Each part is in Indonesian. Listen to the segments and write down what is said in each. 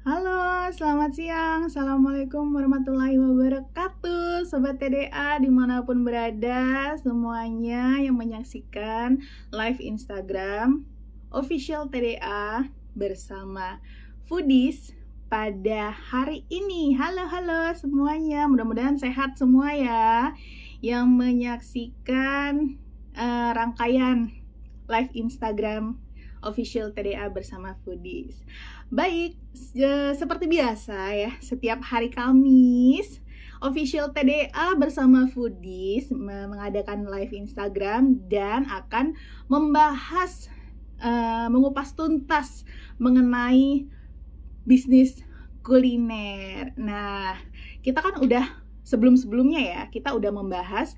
Halo, selamat siang. Assalamualaikum warahmatullahi wabarakatuh. Sobat TDA dimanapun berada, semuanya yang menyaksikan live Instagram official TDA bersama Foodies pada hari ini. Halo semuanya, mudah-mudahan sehat semua ya yang menyaksikan rangkaian live Instagram official TDA bersama Foodies. Baik, seperti biasa ya, setiap hari Kamis official TDA bersama Foodies mengadakan live Instagram dan akan membahas mengupas tuntas mengenai bisnis kuliner. Nah, kita kan udah sebelum-sebelumnya ya, kita udah membahas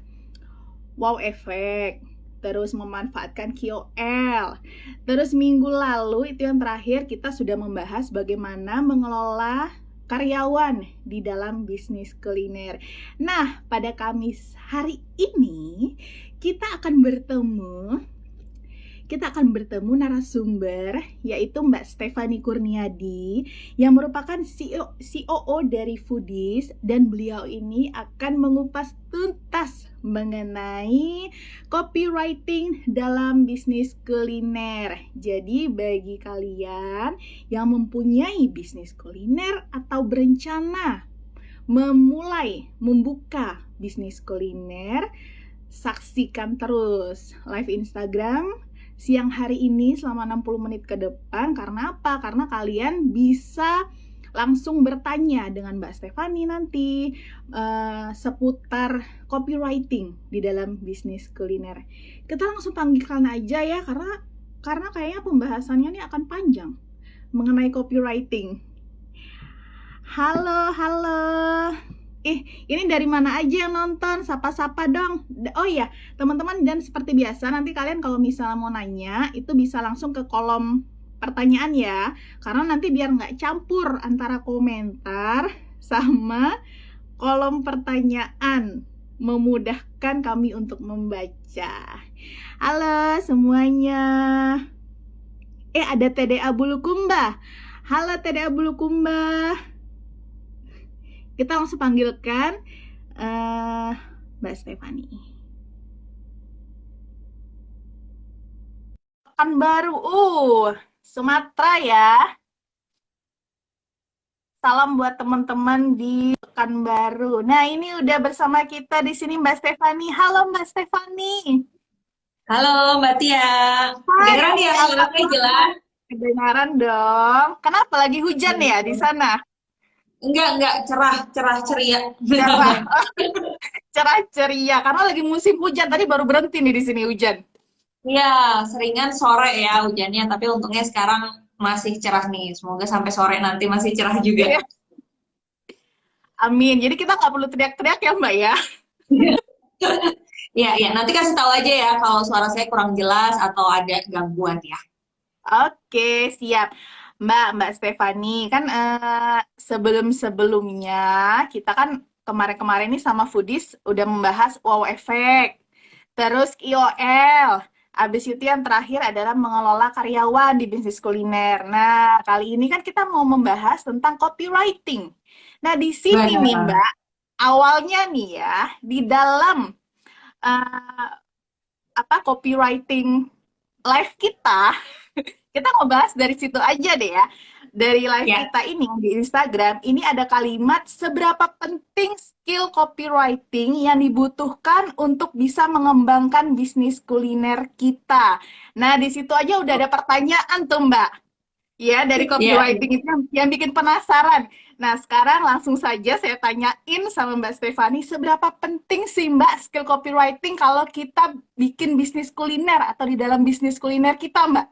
wow effect, terus memanfaatkan KOL. Terus minggu lalu itu yang terakhir kita sudah membahas bagaimana mengelola karyawan di dalam bisnis kuliner. Nah, pada Kamis hari ini kita akan bertemu narasumber yaitu Mbak Stefani Kurniadi yang merupakan COO dari Foodies, dan beliau ini akan mengupas tuntas mengenai copywriting dalam bisnis kuliner. Jadi bagi kalian yang mempunyai bisnis kuliner atau berencana membuka bisnis kuliner, saksikan terus live Instagram siang hari ini selama 60 menit ke depan. Karena apa? Karena kalian bisa langsung bertanya dengan Mbak Stefani nanti seputar copywriting di dalam bisnis kuliner. Kita langsung panggilkan aja ya, karena kayaknya pembahasannya ini akan panjang mengenai copywriting. Halo. Ini dari mana aja yang nonton? Sapa-sapa dong. Oh iya, teman-teman, dan seperti biasa nanti kalian kalau misalnya mau nanya itu bisa langsung ke kolom pertanyaan ya, karena nanti biar nggak campur antara komentar sama kolom pertanyaan, memudahkan kami untuk membaca. Halo semuanya. Ada TDA Bulukumba. Halo TDA Bulukumba. Kita langsung panggilkan Mbak Stefani. Pekanbaru, Sumatera ya. Salam buat teman-teman di Pekanbaru. Nah, ini udah bersama kita di sini Mbak Stefani. Halo Mbak Stefani. Halo Mbak Tia, Hai, kedengeran ya suaranya jelas? kedengaran dong. Kenapa lagi hujan ya di sana? Enggak, cerah, cerah ceria. Cerah, cerah ceria. Karena lagi musim hujan. Tadi baru berhenti nih di sini hujan. Iya, seringan sore ya hujannya, tapi untungnya sekarang masih cerah nih. Semoga sampai sore nanti masih cerah juga. Iya. Amin. Jadi kita nggak perlu teriak-teriak ya Mbak ya. Iya, iya. Nanti kasih tahu aja ya kalau suara saya kurang jelas atau ada gangguan ya. Oke, siap. Mbak Stefani, kan sebelum-sebelumnya kita kan kemarin-kemarin ini sama Foodies udah membahas wow effect, terus KOL. Habis itu yang terakhir adalah mengelola karyawan di bisnis kuliner. Nah, kali ini kan kita mau membahas tentang copywriting. Nah, di sini nih Benar. Mbak, awalnya nih ya, di dalam eh, copywriting live kita, kita ngebahas dari situ aja deh ya. Dari live Ya, kita ini di Instagram, ini ada kalimat seberapa penting skill copywriting yang dibutuhkan untuk bisa mengembangkan bisnis kuliner kita. Nah, di situ aja udah ada pertanyaan tuh, Mbak. Ya, dari ya. copywriting itu yang bikin penasaran. Nah, sekarang langsung saja saya tanyain sama Mbak Stefani, seberapa penting sih Mbak skill copywriting kalau kita bikin bisnis kuliner atau di dalam bisnis kuliner kita, Mbak?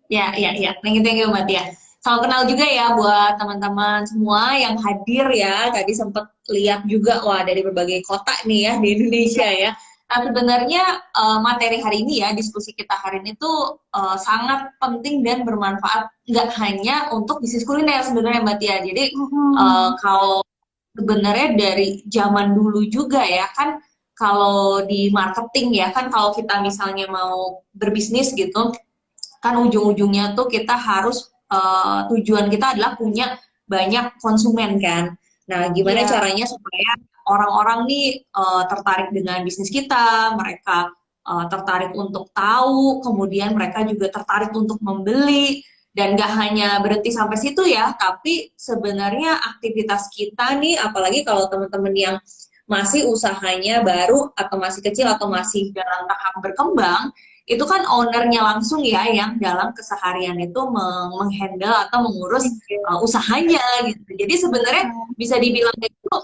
Ya. Thank you Mbak Tia. Salam kenal juga ya buat teman-teman semua yang hadir ya. Tadi sempat lihat juga, wah dari berbagai kota nih ya di Indonesia ya. Nah sebenarnya materi hari ini ya, diskusi kita hari ini tuh sangat penting dan bermanfaat. Nggak hanya untuk bisnis kuliner sebenarnya Mbak Tia. Jadi kalau sebenarnya dari zaman dulu juga ya kan, kalau di marketing ya kan, kalau kita misalnya mau berbisnis gitu kan ujung-ujungnya tuh kita harus tujuan kita adalah punya banyak konsumen kan. Nah, gimana Iya. caranya supaya orang-orang nih tertarik dengan bisnis kita, mereka tertarik untuk tahu, kemudian mereka juga tertarik untuk membeli, dan gak hanya berhenti sampai situ ya, tapi sebenarnya aktivitas kita nih, apalagi kalau teman-teman yang masih usahanya baru atau masih kecil atau masih dalam tahap berkembang, itu kan ownernya langsung ya yang dalam keseharian itu menghandle atau mengurus usahanya gitu. Jadi sebenarnya bisa dibilang itu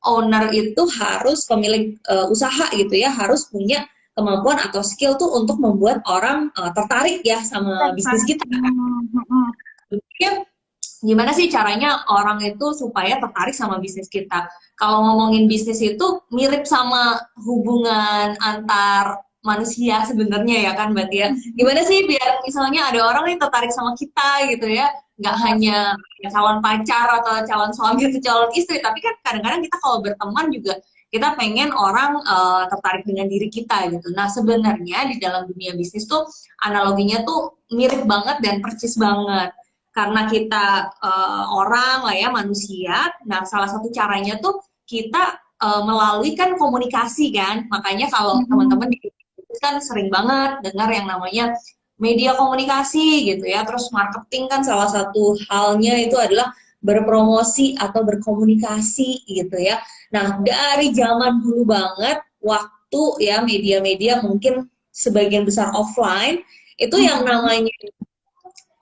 owner itu harus pemilik usaha gitu ya, harus punya kemampuan atau skill tuh untuk membuat orang tertarik ya sama bisnis kita. Jadi gimana sih caranya orang itu supaya tertarik sama bisnis kita? Kalau ngomongin bisnis itu mirip sama hubungan antar manusia sebenarnya ya kan Mbak Tia. Gimana sih biar misalnya ada orang yang tertarik sama kita gitu ya, nggak hanya calon pacar atau calon suami atau calon istri, tapi kan kadang-kadang kita kalau berteman juga kita pengen orang tertarik dengan diri kita gitu. Nah sebenarnya di dalam dunia bisnis tuh analoginya tuh mirip banget dan persis banget karena kita orang lah ya manusia. Nah salah satu caranya tuh kita melalui kan komunikasi kan. Makanya kalau teman-teman di kan sering banget dengar yang namanya media komunikasi gitu ya. Terus marketing kan salah satu halnya itu adalah berpromosi atau berkomunikasi gitu ya. Nah dari zaman dulu banget waktu ya media-media mungkin sebagian besar offline itu yang namanya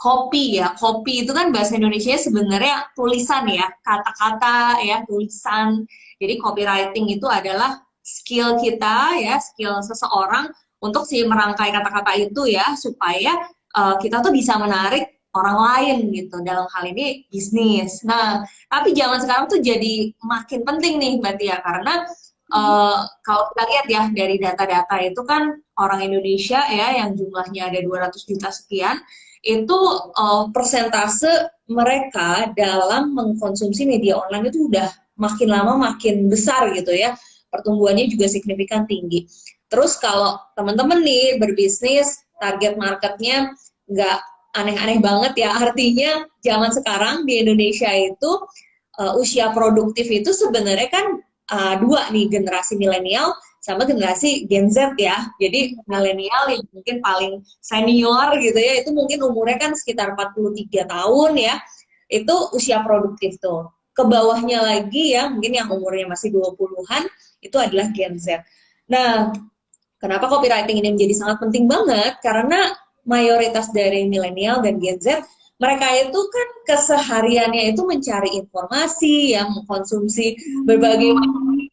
copy ya, copy itu kan bahasa Indonesia sebenarnya tulisan ya, kata-kata ya, tulisan. Jadi copywriting itu adalah skill kita ya, skill seseorang untuk si merangkai kata-kata itu ya, supaya kita tuh bisa menarik orang lain gitu, dalam hal ini bisnis. Nah, tapi zaman sekarang tuh jadi makin penting nih Mbak Tia, karena kalau kita lihat ya dari data-data itu kan orang Indonesia ya yang jumlahnya ada 200 juta sekian, itu persentase mereka dalam mengkonsumsi media online itu udah makin lama makin besar gitu ya. Pertumbuhannya juga signifikan tinggi. Terus kalau teman-teman nih berbisnis, target marketnya nggak aneh-aneh banget ya. Artinya zaman sekarang di Indonesia itu usia produktif itu sebenarnya kan dua nih, generasi milenial sama generasi Gen Z ya. Jadi milenial yang mungkin paling senior gitu ya, itu mungkin umurnya kan sekitar 43 tahun ya. Itu usia produktif tuh. Ke bawahnya lagi ya, mungkin yang umurnya masih 20-an, itu adalah Gen Z. Nah, kenapa copywriting ini menjadi sangat penting banget? Karena mayoritas dari milenial dan Gen Z, mereka itu kan kesehariannya itu mencari informasi, yang mengkonsumsi berbagai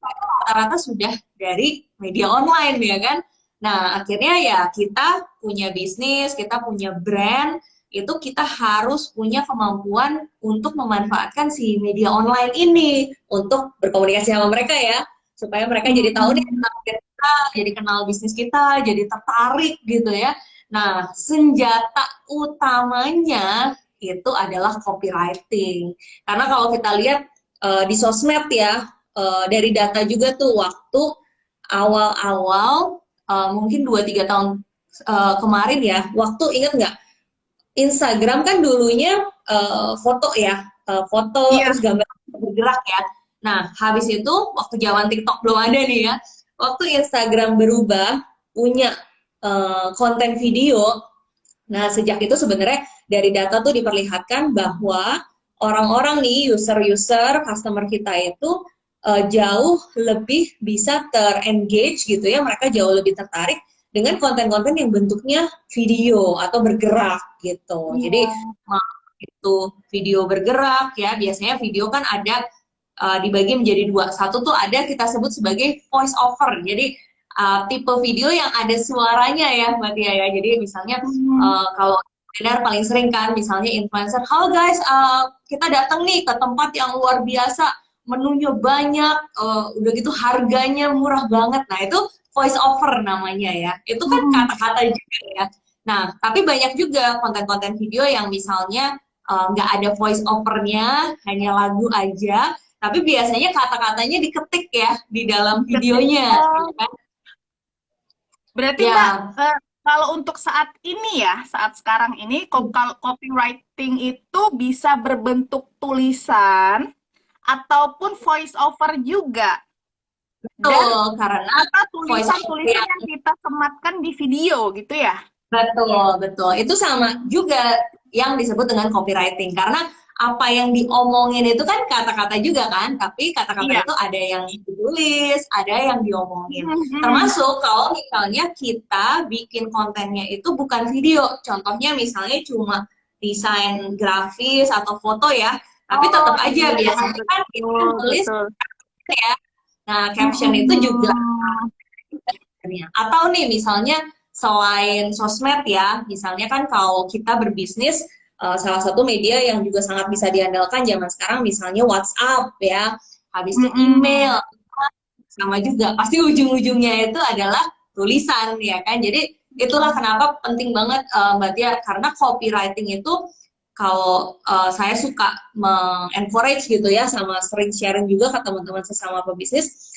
rata-rata sudah dari media online ya kan. Nah, akhirnya ya kita punya bisnis, kita punya brand, itu kita harus punya kemampuan untuk memanfaatkan si media online ini untuk berkomunikasi sama mereka ya, supaya mereka jadi tahu nih tentang kita, jadi kenal bisnis kita, jadi tertarik gitu ya. Nah, senjata utamanya itu adalah copywriting. Karena kalau kita lihat di sosmed ya, dari data juga tuh waktu awal-awal mungkin 2-3 tahun kemarin ya, waktu inget nggak Instagram kan dulunya foto ya, foto terus gambar bergerak ya. Nah habis itu waktu zaman TikTok belum ada nih ya, waktu Instagram berubah punya konten video. Nah sejak itu sebenarnya dari data tuh diperlihatkan bahwa orang-orang nih user-user customer kita itu jauh lebih bisa ter-engage gitu ya, mereka jauh lebih tertarik dengan konten-konten yang bentuknya video atau bergerak gitu. Jadi itu video bergerak ya, biasanya video kan ada dibagi menjadi dua. Satu tuh ada kita sebut sebagai voice over. Jadi tipe video yang ada suaranya ya Mbak Tia ya. Jadi misalnya kalau benar paling sering kan misalnya influencer, halo guys, kita datang nih ke tempat yang luar biasa, menunya banyak, udah gitu harganya murah banget. Nah itu voice over namanya ya. Itu kan kata-kata juga ya. Nah tapi banyak juga konten-konten video yang misalnya nggak ada voice overnya, hanya lagu aja. Tapi biasanya kata-katanya diketik ya di dalam videonya. Ya kan? Berarti Ya. Mbak, Kalau untuk saat ini ya, saat sekarang ini, kalau copywriting itu bisa berbentuk tulisan ataupun voice over juga. Dan Betul, karena atau voice over tulisan-tulisan yang kita sematkan di video gitu ya. betul, betul. Itu sama juga yang disebut dengan copywriting. Karena apa yang diomongin itu kan kata-kata juga kan, tapi kata-kata Iya. itu ada yang ditulis, ada yang diomongin. Mhm. Termasuk kalau misalnya kita bikin kontennya itu bukan video. Contohnya misalnya cuma desain grafis atau foto ya, tapi Oh tetap aja iya, biasanya kan kita betul, nulis betul. ya. Nah, caption itu juga Mhm. sebenarnya. Atau nih misalnya selain sosmed ya, misalnya kan kalau kita berbisnis, salah satu media yang juga sangat bisa diandalkan zaman sekarang misalnya WhatsApp ya, habis itu Mhm. email, sama juga pasti ujung-ujungnya itu adalah tulisan ya kan. Jadi itulah kenapa penting banget Mbak Tia, karena copywriting itu kalau saya suka encourage gitu ya, sama sering sharing juga ke teman-teman sesama pebisnis,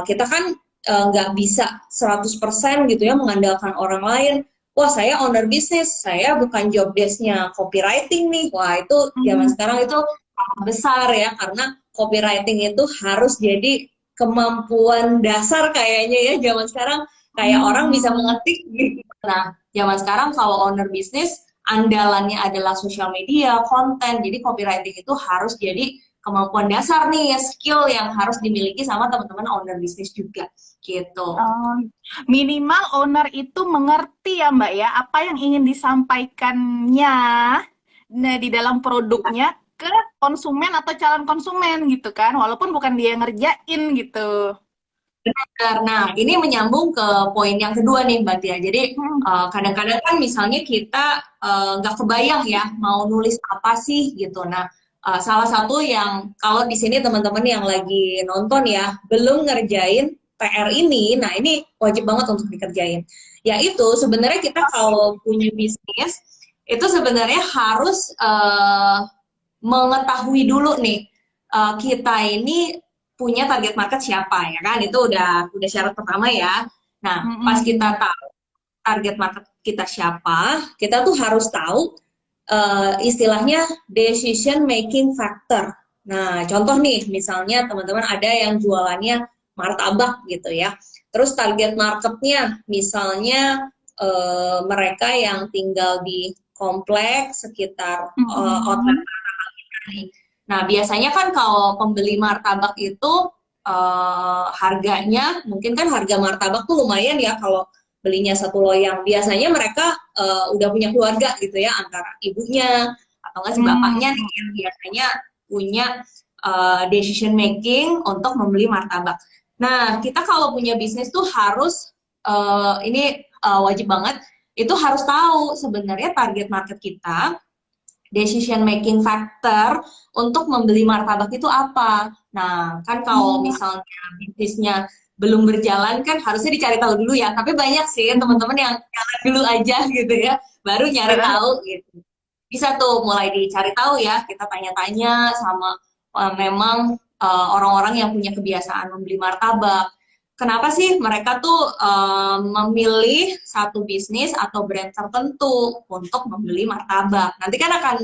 kita kan nggak bisa 100% gitu ya mengandalkan orang lain. Wah, saya owner bisnis, saya bukan job desk-nya copywriting nih. Wah, itu zaman Mhm. sekarang itu besar ya, karena copywriting itu harus jadi kemampuan dasar kayaknya ya zaman sekarang. Kayak orang bisa Mhm. mengetik gitu. Nah, zaman sekarang kalau owner bisnis andalannya adalah sosial media, konten. Jadi copywriting itu harus jadi kemampuan dasar nih, ya, skill yang harus dimiliki sama teman-teman owner bisnis juga gitu. Oh, minimal owner itu mengerti ya Mbak ya, apa yang ingin disampaikannya nah, di dalam produknya ke konsumen atau calon konsumen gitu kan, walaupun bukan dia yang ngerjain gitu. Nah, ini menyambung ke poin yang kedua nih, Mbak Tia. Jadi, Hmm. kadang-kadang kan misalnya kita nggak kebayang ya mau nulis apa sih gitu. Nah, salah satu yang kalau di sini teman-teman yang lagi nonton ya belum ngerjain PR ini, nah ini wajib banget untuk dikerjain. Yaitu sebenarnya kita kalau punya bisnis itu sebenarnya harus mengetahui dulu nih kita ini punya target market siapa ya kan, itu udah syarat pertama ya. Nah, pas kita Mm-mm. tahu target market kita siapa, kita tuh harus tahu istilahnya decision making factor. Nah, contoh nih, misalnya teman-teman ada yang jualannya martabak gitu ya. Terus target marketnya misalnya mereka yang tinggal di kompleks sekitar outlet. Mm-mm. Nah, biasanya kan kalau pembeli martabak itu harganya, mungkin kan harga martabak tuh lumayan ya kalau belinya satu loyang. Biasanya mereka udah punya keluarga gitu ya, antara ibunya atau enggak si bapaknya nih Mm. yang biasanya punya decision making untuk membeli martabak. Nah, kita kalau punya bisnis tuh harus ini wajib banget, itu harus tahu sebenarnya target market kita, decision making factor untuk membeli martabak itu apa. Nah, kan kalau Mm. misalnya bisnisnya belum berjalan kan harusnya dicari tahu dulu ya. Tapi banyak sih teman-teman yang jalan dulu aja gitu ya, baru nyari tahu gitu. Bisa tuh mulai dicari tahu ya, kita tanya-tanya sama memang orang-orang yang punya kebiasaan membeli martabak. Kenapa sih mereka tuh memilih satu bisnis atau brand tertentu untuk membeli martabak? Nanti kan akan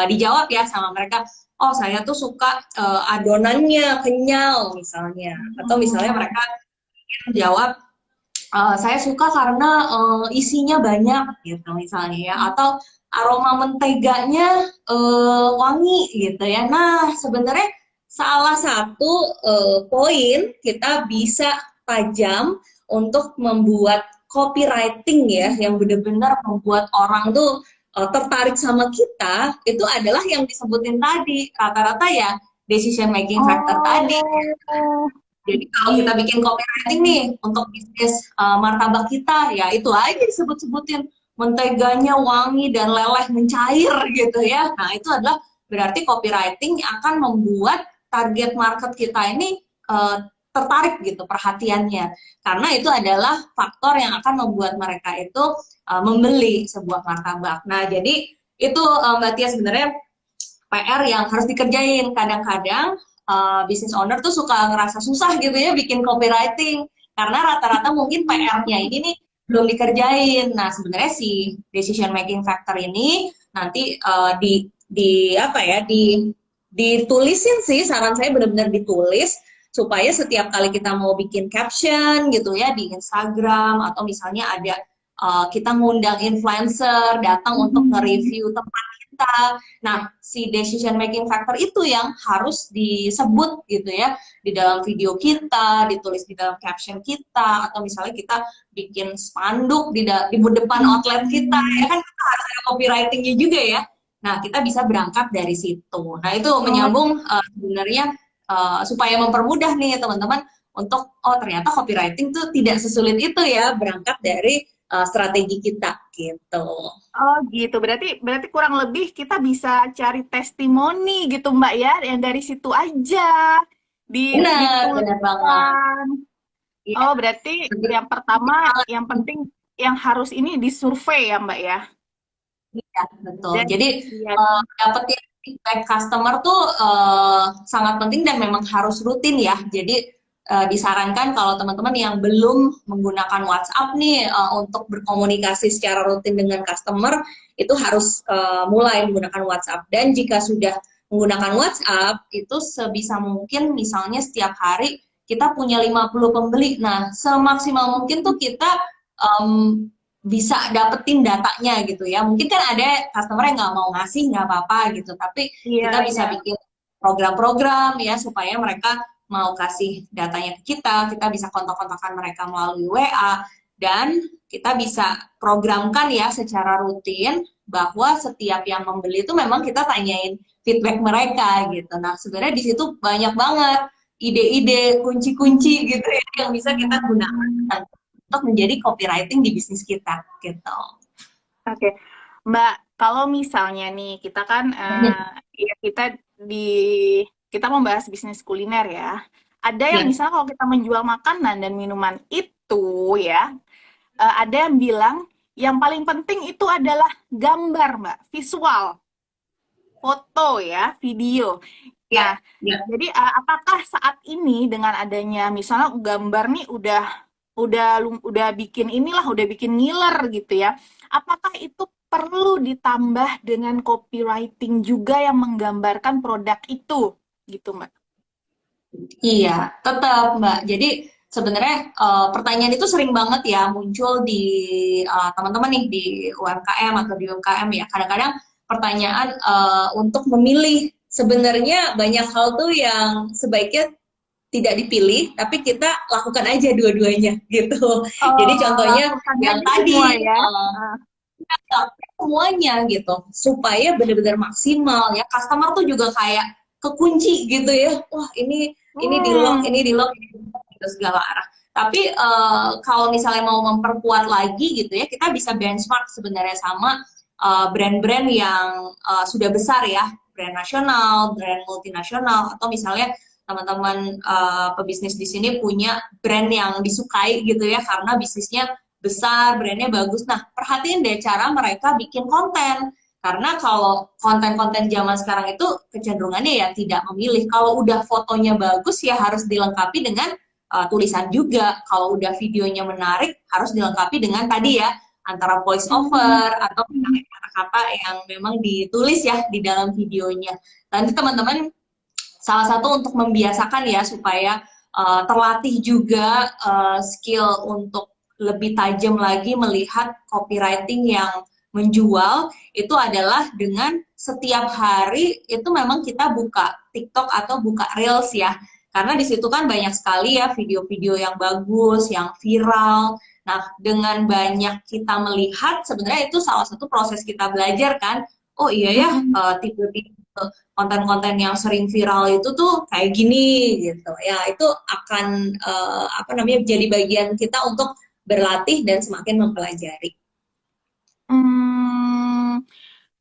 dijawab ya sama mereka, oh saya tuh suka adonannya kenyal misalnya, atau misalnya Mm. mereka jawab, saya suka karena isinya banyak gitu misalnya ya, atau aroma menteganya wangi gitu ya. Nah, sebenarnya salah satu poin kita bisa tajam untuk membuat copywriting ya yang benar-benar membuat orang tuh tertarik sama kita, itu adalah yang disebutin tadi, rata-rata ya decision making factor tadi. Oh, Jadi kalau kita gitu. bikin copywriting nih untuk bisnis martabak kita, ya itu aja disebut-sebutin menteganya wangi dan leleh mencair gitu ya. Nah, itu adalah berarti copywriting yang akan membuat target market kita ini tertarik gitu perhatiannya. Karena itu adalah faktor yang akan membuat mereka itu membeli sebuah martabak. Nah, jadi itu Mbak Tia sebenarnya PR yang harus dikerjain. Kadang-kadang business owner tuh suka ngerasa susah gitu ya bikin copywriting, karena rata-rata mungkin PR-nya ini nih belum dikerjain. Nah, sebenarnya si decision making factor ini nanti di apa ya, ditulisin sih, saran saya benar-benar ditulis supaya setiap kali kita mau bikin caption gitu ya di Instagram atau misalnya ada kita ngundang influencer datang untuk nge-review tempat kita. Nah, si decision making factor itu yang harus disebut gitu ya di dalam video kita, ditulis di dalam caption kita, atau misalnya kita bikin spanduk di depan outlet kita, ya kan kita harus ada copywritingnya juga ya. Nah, kita bisa berangkat dari situ. Nah, itu menyambung sebenarnya supaya mempermudah nih teman-teman untuk, oh ternyata copywriting tuh tidak sesulit itu ya, berangkat dari strategi kita gitu. Oh gitu, berarti kurang lebih kita bisa cari testimoni gitu Mbak ya, yang dari situ aja Benar banget. dituliskan. Iya, Oh berarti yang pertama, yang penting yang harus ini disurvei ya Mbak ya. iya, betul. Dan Jadi iya. dapetin feedback customer tuh sangat penting dan memang harus rutin ya. Jadi disarankan kalau teman-teman yang belum menggunakan WhatsApp nih untuk berkomunikasi secara rutin dengan customer itu harus mulai menggunakan WhatsApp. Dan jika sudah menggunakan WhatsApp itu sebisa mungkin misalnya setiap hari kita punya 50 pembeli. Nah, semaksimal mungkin tuh kita em, bisa dapetin datanya gitu ya. Mungkin kan ada customer yang nggak mau ngasih, nggak apa-apa gitu. Tapi Iya, kita bisa iya. bikin program-program ya supaya mereka mau kasih datanya ke kita bisa kontak-kontakan mereka melalui WA, dan kita bisa programkan ya secara rutin bahwa setiap yang membeli itu memang kita tanyain feedback mereka gitu. Nah, sebenarnya di situ banyak banget ide-ide, kunci-kunci gitu ya yang bisa kita gunakan untuk menjadi copywriting di bisnis kita gitu. Oke, Mbak, kalau misalnya nih kita kan ya di kita membahas bisnis kuliner ya. Ada yang Ya, misalnya kalau kita menjual makanan dan minuman itu ya, ada yang bilang yang paling penting itu adalah gambar, Mbak, visual, foto ya, video. ya, Nah, ya. jadi apakah saat ini dengan adanya misalnya gambar nih udah bikin inilah, udah bikin ngiler gitu ya. Apakah itu perlu ditambah dengan copywriting juga yang menggambarkan produk itu gitu, Mbak? Iya, tetap Mbak. Jadi sebenarnya pertanyaan itu sering banget ya muncul di teman-teman nih di UMKM atau di UMKM ya. Kadang-kadang pertanyaan untuk memilih, sebenarnya banyak hal tuh yang sebaiknya tidak dipilih, tapi kita lakukan aja dua-duanya gitu. Jadi Oh, contohnya lakukan yang aja semua tadi ya. Ah, semuanya gitu supaya benar-benar maksimal ya, customer tuh juga kayak kekunci gitu ya, wah ini di lock gitu segala arah. Tapi kalau misalnya mau memperkuat lagi gitu ya, kita bisa benchmark sebenarnya sama brand-brand yang sudah besar ya, brand nasional, brand multinasional, atau misalnya teman-teman pebisnis di sini punya brand yang disukai gitu ya karena bisnisnya besar, brandnya bagus. Nah, perhatiin deh cara mereka bikin konten. Karena kalau konten-konten zaman sekarang itu kecenderungannya ya tidak memilih. Kalau udah fotonya bagus ya harus dilengkapi dengan tulisan juga. Kalau udah videonya menarik harus dilengkapi dengan tadi ya antara voice over atau kata-kata yang memang ditulis ya di dalam videonya. Nanti teman-teman salah satu untuk membiasakan ya supaya terlatih juga skill untuk lebih tajam lagi melihat copywriting yang menjual itu adalah dengan setiap hari itu memang kita buka TikTok atau buka Reels ya. Karena di situ kan banyak sekali ya video-video yang bagus, yang viral. Nah, dengan banyak kita melihat sebenarnya itu salah satu proses kita belajar kan. Oh iya ya, tipe-tipe konten-konten yang sering viral itu tuh kayak gini gitu ya, itu akan apa namanya jadi bagian kita untuk berlatih dan semakin mempelajari. Hmm,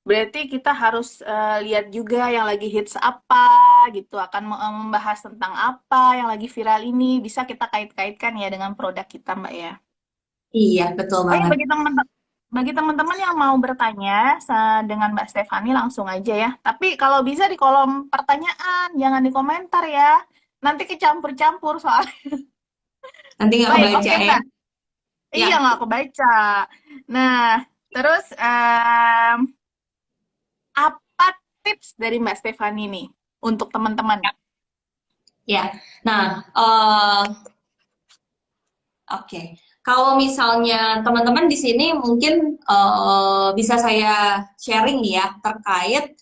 berarti kita harus lihat juga yang lagi hits apa gitu, akan membahas tentang apa yang lagi viral ini, bisa kita kait-kaitkan ya dengan produk kita, Mbak ya. Iya, betul Oh ya, banget. bagi teman-teman yang mau bertanya dengan Mbak Stefani langsung aja ya. Tapi kalau bisa di kolom pertanyaan, jangan di komentar ya. Nanti kecampur-campur soal. Nanti nggak Baik, kebaca oke ya. Mbak. Iya, Ya, nggak aku baca. Nah, terus apa tips dari Mbak Stefani nih untuk teman-teman? ya. Nah, oke. Kalau misalnya teman-teman di sini mungkin bisa saya sharing nih ya terkait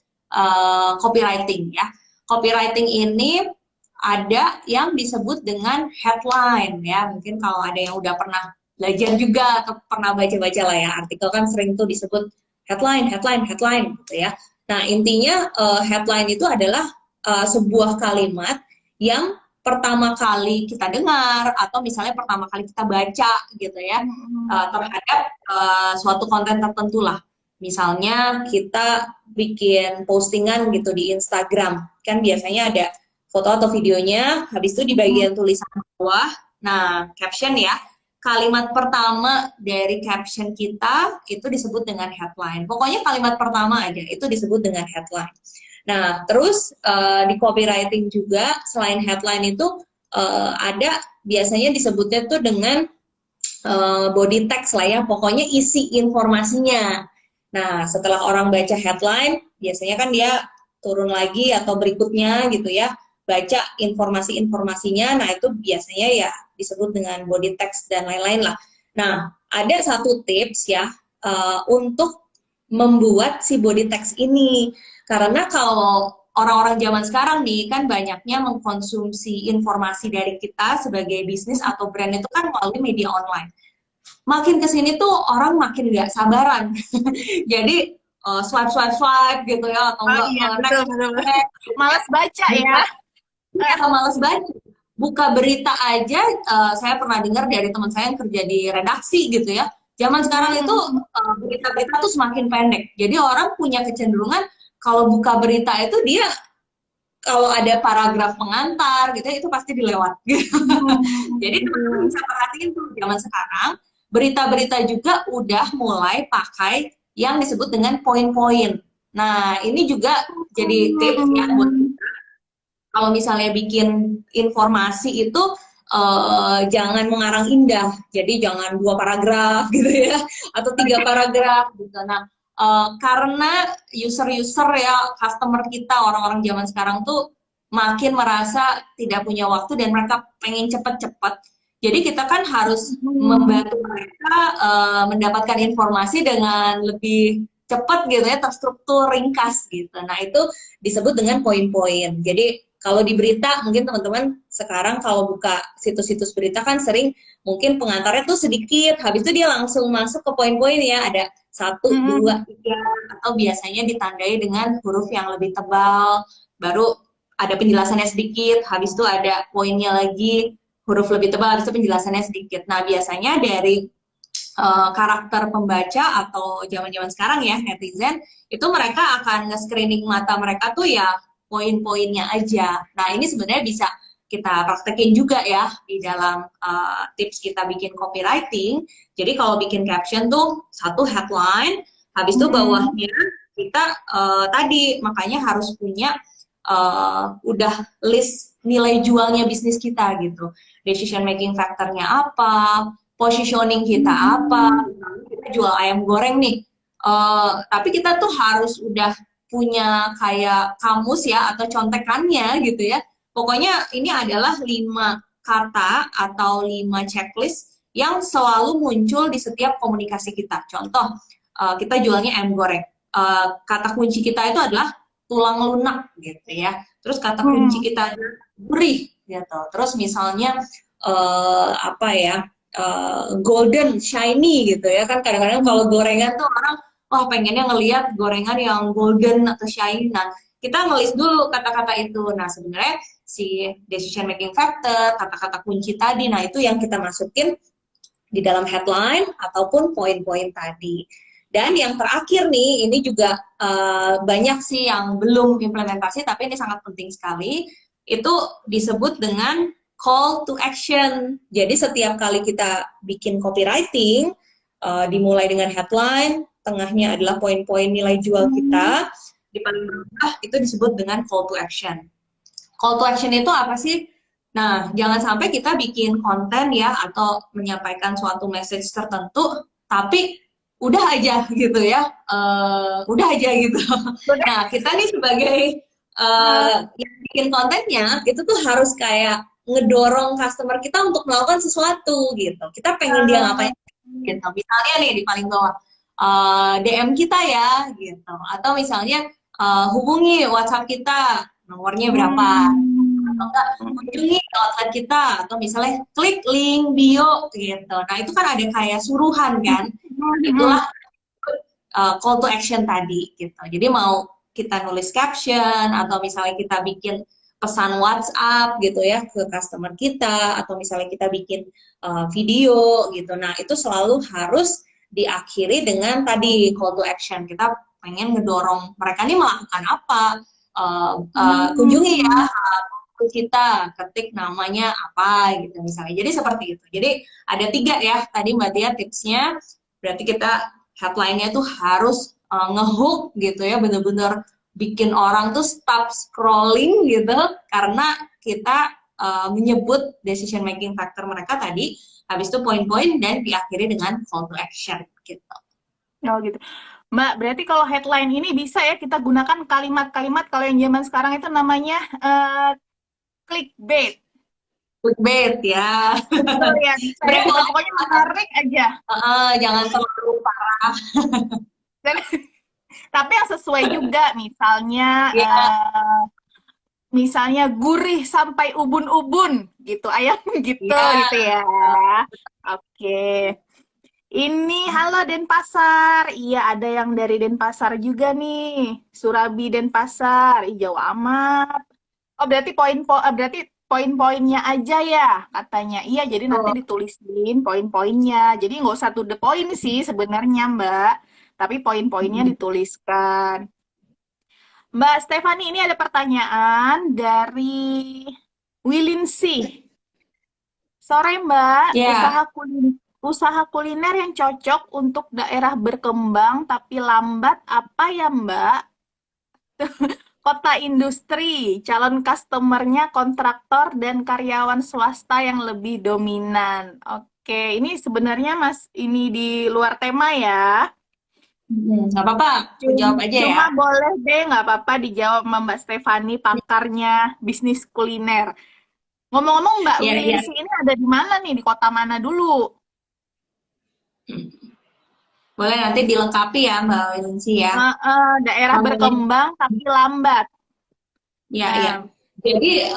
copywriting ya. Copywriting ini ada yang disebut dengan headline ya. Mungkin kalau ada yang udah pernah belajar juga atau pernah baca-baca lah ya, artikel kan sering tuh disebut headline, headline, headline gitu ya. Nah, intinya headline itu adalah sebuah kalimat yang pertama kali kita dengar atau misalnya pertama kali kita baca gitu ya Mm-mm. terhadap suatu konten tertentu lah. Misalnya kita bikin postingan gitu di Instagram, kan biasanya ada foto atau videonya, habis itu di bagian tulisan bawah, nah caption ya, kalimat pertama dari caption kita itu disebut dengan headline. Pokoknya kalimat pertama aja itu disebut dengan headline. Nah, terus di copywriting juga selain headline itu ada biasanya disebutnya tuh dengan body text lah ya, pokoknya isi informasinya. Nah, setelah orang baca headline, biasanya kan dia turun lagi atau berikutnya gitu ya, baca informasi-informasinya. Nah, itu biasanya ya disebut dengan body text dan lain-lain lah. Nah, ada satu tips ya untuk membuat si body text ini. Karena kalau orang-orang zaman sekarang nih kan banyaknya mengkonsumsi informasi dari kita sebagai bisnis atau brand itu kan melalui media online. Makin kesini tuh orang makin nggak sabaran. Jadi swipe swipe swipe gitu ya atau Oh enggak iya, betul, next betul. next Males baca ya. next. Iya, males baca. Buka berita aja, saya pernah dengar dari teman saya yang kerja di redaksi gitu ya. Zaman sekarang itu Mm-mm. berita-berita tuh semakin pendek. Jadi orang punya kecenderungan kalau buka berita itu dia kalau ada paragraf pengantar gitu ya, itu pasti dilewat. Gitu. Jadi teman-teman Betul. bisa perhatiin tuh zaman sekarang berita-berita juga udah mulai pakai yang disebut dengan poin-poin. Nah, ini juga jadi tips ya buat Mm. kalau misalnya bikin informasi itu jangan mengarang indah, jadi jangan 2 paragraf gitu ya, atau 3 paragraf gitu. Nah, karena user-user ya, customer kita, orang-orang zaman sekarang tuh makin merasa tidak punya waktu dan mereka pengen cepet-cepet. Jadi kita kan harus Mm. membantu mereka mendapatkan informasi dengan lebih cepat gitu ya, terstruktur, ringkas gitu. Nah, itu disebut dengan poin-poin. Jadi kalau di berita mungkin teman-teman sekarang kalau buka situs-situs berita kan sering mungkin pengantarnya tuh sedikit, habis itu dia langsung masuk ke poin-poin ya, ada satu, Mm. dua, tiga, atau biasanya ditandai dengan huruf yang lebih tebal, baru ada penjelasannya sedikit, habis itu ada poinnya lagi, huruf lebih tebal, habis itu penjelasannya sedikit. Nah, biasanya dari karakter pembaca atau zaman-zaman sekarang ya netizen itu mereka akan nge-screening mata mereka tuh ya poin-poinnya aja. Nah, ini sebenarnya bisa kita praktekin juga ya di dalam tips kita bikin copywriting. Jadi kalau bikin caption tuh satu headline, habis itu Mm. bawahnya kita tadi makanya harus punya udah list nilai jualnya bisnis kita gitu. Decision making factornya apa, positioning kita apa, Mm. misalnya kita jual ayam goreng nih, tapi kita tuh harus udah punya kayak kamus ya atau contekannya gitu ya. Pokoknya ini adalah 5 kata atau 5 checklist yang selalu muncul di setiap komunikasi kita. Contoh, kita jualnya ayam goreng. Kata kunci kita itu adalah tulang lunak gitu ya. Terus kata kunci Mm. kita adalah gurih gitu. Terus misalnya apa ya? Golden, shiny gitu ya kan kadang-kadang kalau Mm. gorengan tuh orang wah pengennya ngelihat gorengan yang golden atau shiny. Nah, kita ngelis dulu kata-kata itu. Nah, sebenarnya si decision making factor, kata-kata kunci tadi, nah itu yang kita masukin di dalam headline ataupun poin-poin tadi. Dan yang terakhir nih, ini juga banyak sih yang belum implementasi, tapi ini sangat penting sekali. Itu disebut dengan call to action. Jadi setiap kali kita bikin copywriting, dimulai dengan headline, tengahnya adalah poin-poin nilai jual Mm. kita, di paling bawah itu disebut dengan call to action. Call to action itu apa sih? Nah, jangan sampai kita bikin konten ya atau menyampaikan suatu message tertentu, tapi udah aja gitu ya, udah aja gitu. Bener. Nah, kita nih sebagai yang bikin kontennya, itu tuh harus kayak ngedorong customer kita untuk melakukan sesuatu gitu. Kita pengen dia ngapain gitu. Misalnya nih di paling bawah, DM kita ya gitu. Atau misalnya hubungi WhatsApp kita, nomornya berapa atau enggak kunjungi outlet kita atau misalnya klik link bio gitu. Nah, itu kan ada kayak suruhan kan. Itulah call to action tadi gitu. Jadi mau kita nulis caption atau misalnya kita bikin pesan WhatsApp gitu ya ke customer kita atau misalnya kita bikin video gitu. Nah, itu selalu harus diakhiri dengan tadi call to action. Kita pengen ngedorong mereka nih melakukan apa. Kunjungi ya kita, ketik namanya apa gitu misalnya. Jadi seperti itu. Jadi ada 3 ya tadi Mbak Tia tipsnya. Berarti kita headline-nya tuh harus ngehook gitu ya, bener-bener bikin orang tuh stop scrolling gitu karena kita menyebut decision making factor mereka tadi, habis itu poin-poin dan diakhiri dengan call to action gitu. Oh gitu. Mbak, berarti kalau headline ini bisa ya kita gunakan kalimat-kalimat kalau yang zaman sekarang itu namanya clickbait. Clickbait ya. Betul ya, bisa ya. Kita pokoknya menarik aja. Jangan terlalu parah. Dan, tapi yang sesuai juga, misalnya misalnya gurih sampai ubun-ubun gitu, ayam gitu gitu ya. Oke. Ini halo Denpasar. Iya, ada yang dari Denpasar juga nih. Surabi Denpasar. Ih, jauh amat. Oh, berarti poin-poinnya aja ya katanya. Iya, jadi nanti ditulisin poin-poinnya. Jadi nggak usah to the point sih sebenarnya, Mbak. Tapi poin-poinnya dituliskan. Mbak Stefani, ini ada pertanyaan dari Wilinsi. Sore, Mbak. Yeah. Usaha kuliner yang cocok untuk daerah berkembang tapi lambat apa ya, Mbak? Kota industri, calon customernya kontraktor dan karyawan swasta yang lebih dominan. Oke, ini sebenarnya Mas, ini di luar tema ya. Nggak apa-apa, aku jawab aja ya. Cuma boleh deh, nggak apa-apa dijawab sama Mbak Stefani, pakarnya bisnis kuliner. Ngomong-ngomong, Mbak Wilinsi ini ada di mana nih? Di kota mana dulu? Boleh nanti dilengkapi ya Mbak Wilinsi ya. Daerah berkembang tapi lambat. Ya, ya. Jadi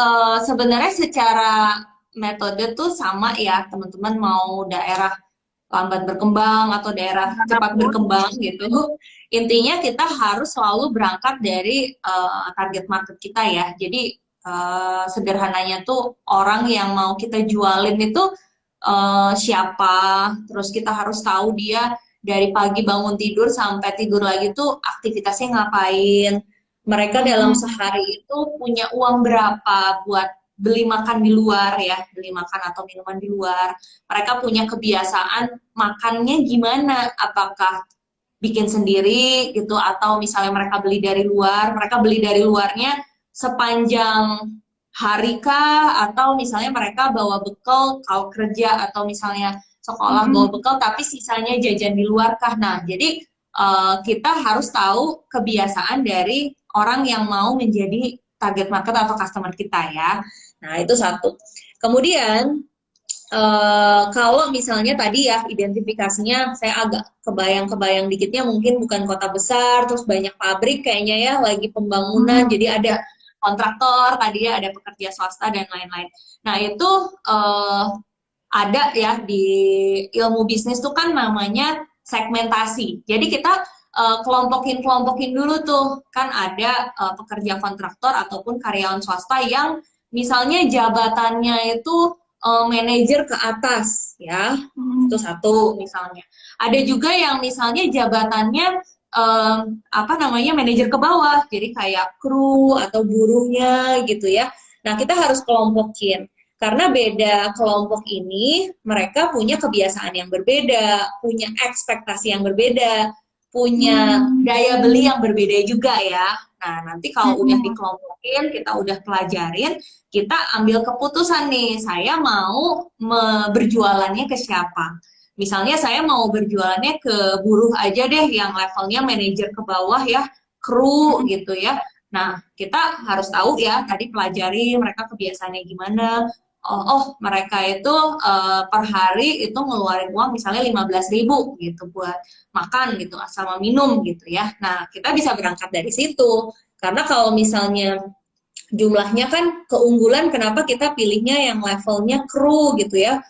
sebenarnya secara metode tuh sama ya, teman-teman mau daerah lambat berkembang atau daerah cepat berkembang gitu. Intinya kita harus selalu berangkat dari target market kita ya. Jadi sederhananya tuh orang yang mau kita jualin itu siapa, terus kita harus tahu dia dari pagi bangun tidur sampai tidur lagi tuh aktivitasnya ngapain. Mereka dalam sehari itu punya uang berapa buat beli makan di luar ya, beli makan atau minuman di luar. Mereka punya kebiasaan makannya gimana, apakah bikin sendiri gitu atau misalnya mereka beli dari luar, mereka beli dari luarnya sepanjang hari kah atau misalnya mereka bawa bekal kalau kerja atau misalnya sekolah bawa bekal tapi sisanya jajan di luar kah. Nah, jadi kita harus tahu kebiasaan dari orang yang mau menjadi target market atau customer kita ya. Nah, itu satu. Kemudian kalau misalnya tadi ya identifikasinya saya agak kebayang-kebayang dikitnya mungkin bukan kota besar terus banyak pabrik kayaknya ya lagi pembangunan jadi ada kontraktor tadi ya ada pekerja swasta dan lain-lain. Nah, itu ada ya di ilmu bisnis tuh kan namanya segmentasi. Jadi kita kelompokin dulu tuh kan ada pekerja kontraktor ataupun karyawan swasta yang misalnya jabatannya itu manajer ke atas ya itu satu misalnya. Ada juga yang misalnya jabatannya apa namanya manajer ke bawah jadi kayak kru atau buruhnya gitu ya. Nah, kita harus kelompokin. Karena beda kelompok ini, mereka punya kebiasaan yang berbeda, punya ekspektasi yang berbeda, punya daya beli yang berbeda juga ya. Nah, nanti kalau udah dikelompokin, kita udah pelajarin, kita ambil keputusan nih, saya mau berjualannya ke siapa. Misalnya saya mau berjualannya ke buruh aja deh yang levelnya manajer ke bawah ya, kru gitu ya. Nah, kita harus tahu ya, tadi pelajari mereka kebiasaannya gimana. Mereka itu per hari itu ngeluarin uang misalnya 15.000 gitu buat makan gitu, sama minum gitu ya. Nah, kita bisa berangkat dari situ. Karena kalau misalnya jumlahnya kan keunggulan, kenapa kita pilihnya yang levelnya kru gitu ya,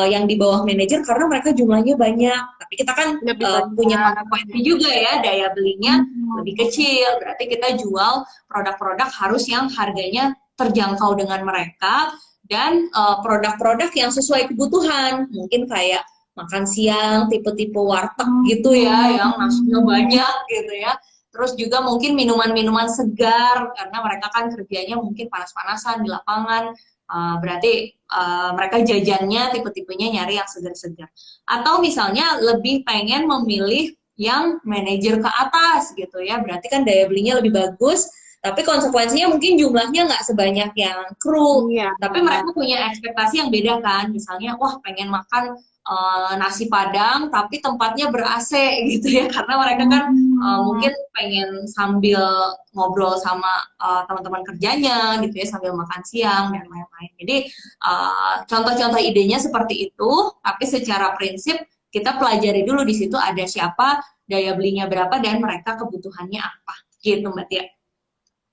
yang di bawah manajer karena mereka jumlahnya banyak. Tapi kita kan Lebih punya banyak. konsekuensi juga ya, daya belinya lebih kecil. Berarti kita jual produk-produk harus yang harganya terjangkau dengan mereka dan produk-produk yang sesuai kebutuhan. Mungkin kayak makan siang tipe-tipe warteg gitu ya, yang nasinya banyak gitu ya. Terus juga mungkin minuman-minuman segar karena mereka kan kerjanya mungkin panas-panasan di lapangan. Berarti mereka jajannya tipe-tipenya nyari yang segar-segar. Atau misalnya lebih pengen memilih yang manajer ke atas gitu ya. Berarti kan daya belinya lebih bagus, tapi konsekuensinya mungkin jumlahnya nggak sebanyak yang kru. Iya. Tapi mereka punya ekspektasi yang beda kan. Misalnya, wah pengen makan nasi Padang tapi tempatnya ber-AC gitu ya, karena mereka kan mungkin pengen sambil ngobrol sama teman-teman kerjanya gitu ya, sambil makan siang dan lain-lain. Jadi contoh-contoh idenya seperti itu, tapi secara prinsip kita pelajari dulu di situ ada siapa, daya belinya berapa, dan mereka kebutuhannya apa gitu Mbak Tia.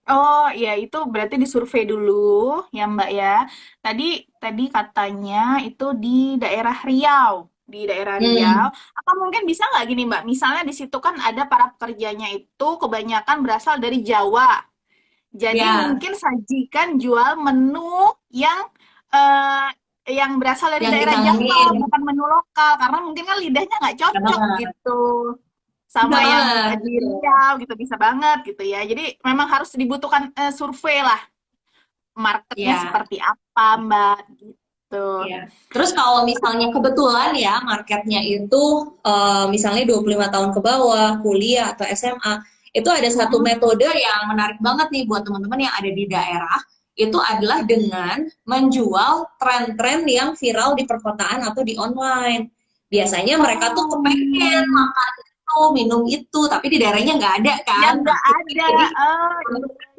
Oh, ya itu berarti disurvei dulu ya Mbak ya. Tadi tadi katanya itu di daerah Riau. Di daerah Riau. Atau mungkin bisa nggak gini Mbak, misalnya di situ kan ada para pekerjanya itu kebanyakan berasal dari Jawa. Jadi Ya, mungkin sajikan jual menu yang eh, yang berasal dari yang daerah Jawa, dikangenin. bukan menu lokal, karena mungkin kan lidahnya nggak cocok Banget. gitu Bisa sama yang banget, di betul. Riau gitu, bisa banget gitu ya. Jadi memang harus dibutuhkan survei lah marketnya Ya, seperti apa Mbak gitu. ya. Terus kalau misalnya kebetulan ya marketnya itu misalnya 25 tahun ke bawah, kuliah atau SMA, itu ada satu Mm-mm. metode yang menarik banget nih buat teman-teman yang ada di daerah, itu adalah dengan menjual tren-tren yang viral di perkotaan atau di online. Biasanya mereka tuh kepengen Oh, makan itu, minum itu, tapi di daerahnya nggak ada kan. yang Nah, nggak kita ada. jadi Oh,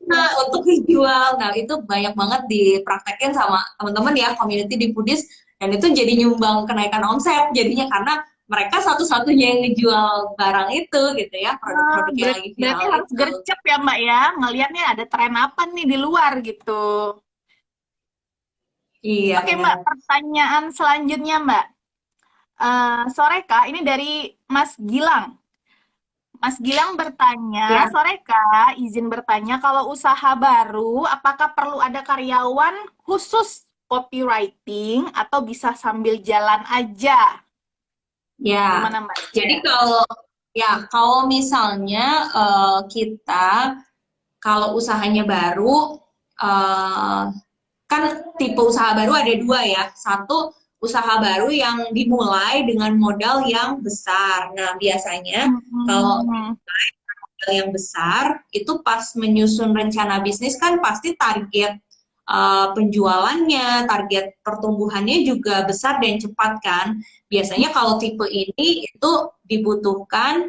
iya. untuk dijual. Nah, itu banyak banget dipraktekin sama teman-teman ya, community di Foodies, dan itu jadi nyumbang kenaikan omset jadinya karena mereka satu-satunya yang ngejual barang itu gitu ya, produk-produk yang lagi Berarti viral harus itu. gercep ya Mbak ya, ngelihatnya ada tren apa nih di luar gitu. Iya, Oke Mbak, benar. pertanyaan selanjutnya Mbak. Sore Kak, ini dari Mas Gilang. Mas Gilang bertanya, Ya, sore Kak, izin bertanya kalau usaha baru, apakah perlu ada karyawan khusus copywriting atau bisa sambil jalan aja? ya. Gimana Mbak? Jadi kalau misalnya kita kalau usahanya baru, eh, kan tipe usaha baru ada dua ya. Satu, usaha baru yang dimulai dengan modal yang besar. Nah, biasanya kalau Hmm, modal yang besar itu pas menyusun rencana bisnis kan pasti target penjualannya, target pertumbuhannya juga besar dan cepat kan. Biasanya kalau tipe ini itu dibutuhkan